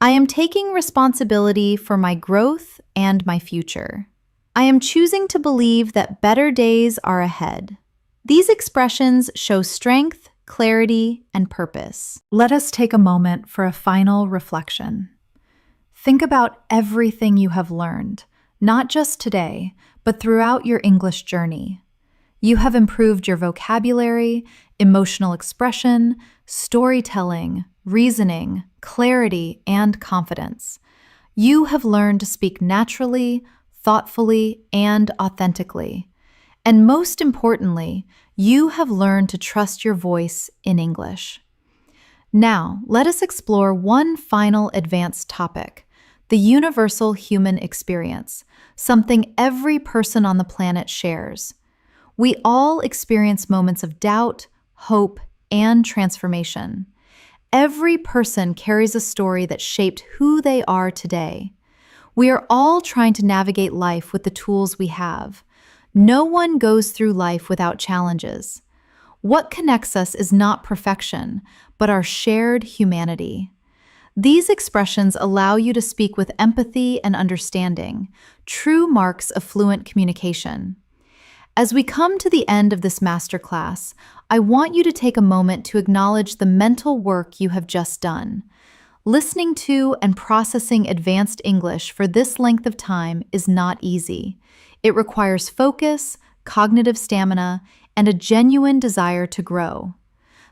I am taking responsibility for my growth and my future. I am choosing to believe that better days are ahead. These expressions show strength, clarity, and purpose. Let us take a moment for a final reflection. Think about everything you have learned, not just today, but throughout your English journey. You have improved your vocabulary, emotional expression, storytelling, reasoning, clarity, and confidence. You have learned to speak naturally, thoughtfully, and authentically. And most importantly, you have learned to trust your voice in English. Now, let us explore one final advanced topic: the universal human experience, something every person on the planet shares. We all experience moments of doubt, hope, and transformation. Every person carries a story that shaped who they are today. We are all trying to navigate life with the tools we have. No one goes through life without challenges. What connects us is not perfection, but our shared humanity. These expressions allow you to speak with empathy and understanding, true marks of fluent communication. As we come to the end of this masterclass, I want you to take a moment to acknowledge the mental work you have just done. Listening to and processing advanced English for this length of time is not easy. It requires focus, cognitive stamina, and a genuine desire to grow.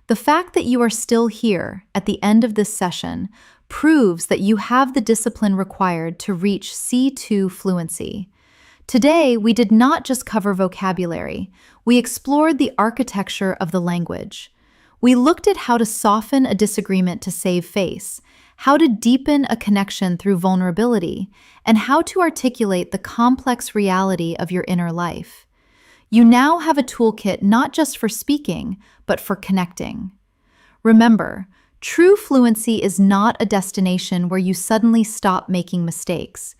The fact that you are still here at the end of this session proves that you have the discipline required to reach C2 fluency. Today, we did not just cover vocabulary, we explored the architecture of the language. We looked at how to soften a disagreement to save face, how to deepen a connection through vulnerability, and how to articulate the complex reality of your inner life. You now have a toolkit not just for speaking, but for connecting. Remember, true fluency is not a destination where you suddenly stop making mistakes.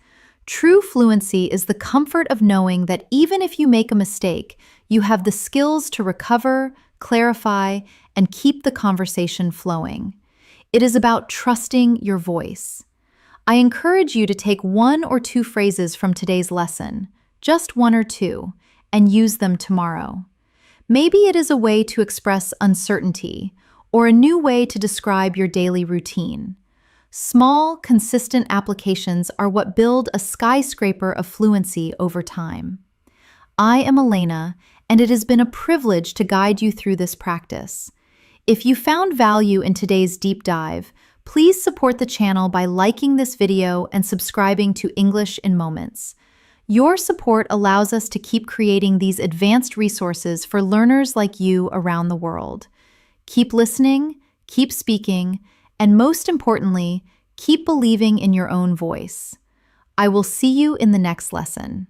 True fluency is the comfort of knowing that even if you make a mistake, you have the skills to recover, clarify, and keep the conversation flowing. It is about trusting your voice. I encourage you to take one or two phrases from today's lesson, just one or two, and use them tomorrow. Maybe it is a way to express uncertainty, or a new way to describe your daily routine. Small, consistent applications are what build a skyscraper of fluency over time. I am Elena, and it has been a privilege to guide you through this practice. If you found value in today's deep dive, please support the channel by liking this video and subscribing to English in Moments. Your support allows us to keep creating these advanced resources for learners like you around the world. Keep listening, keep speaking, and most importantly, keep believing in your own voice. I will see you in the next lesson.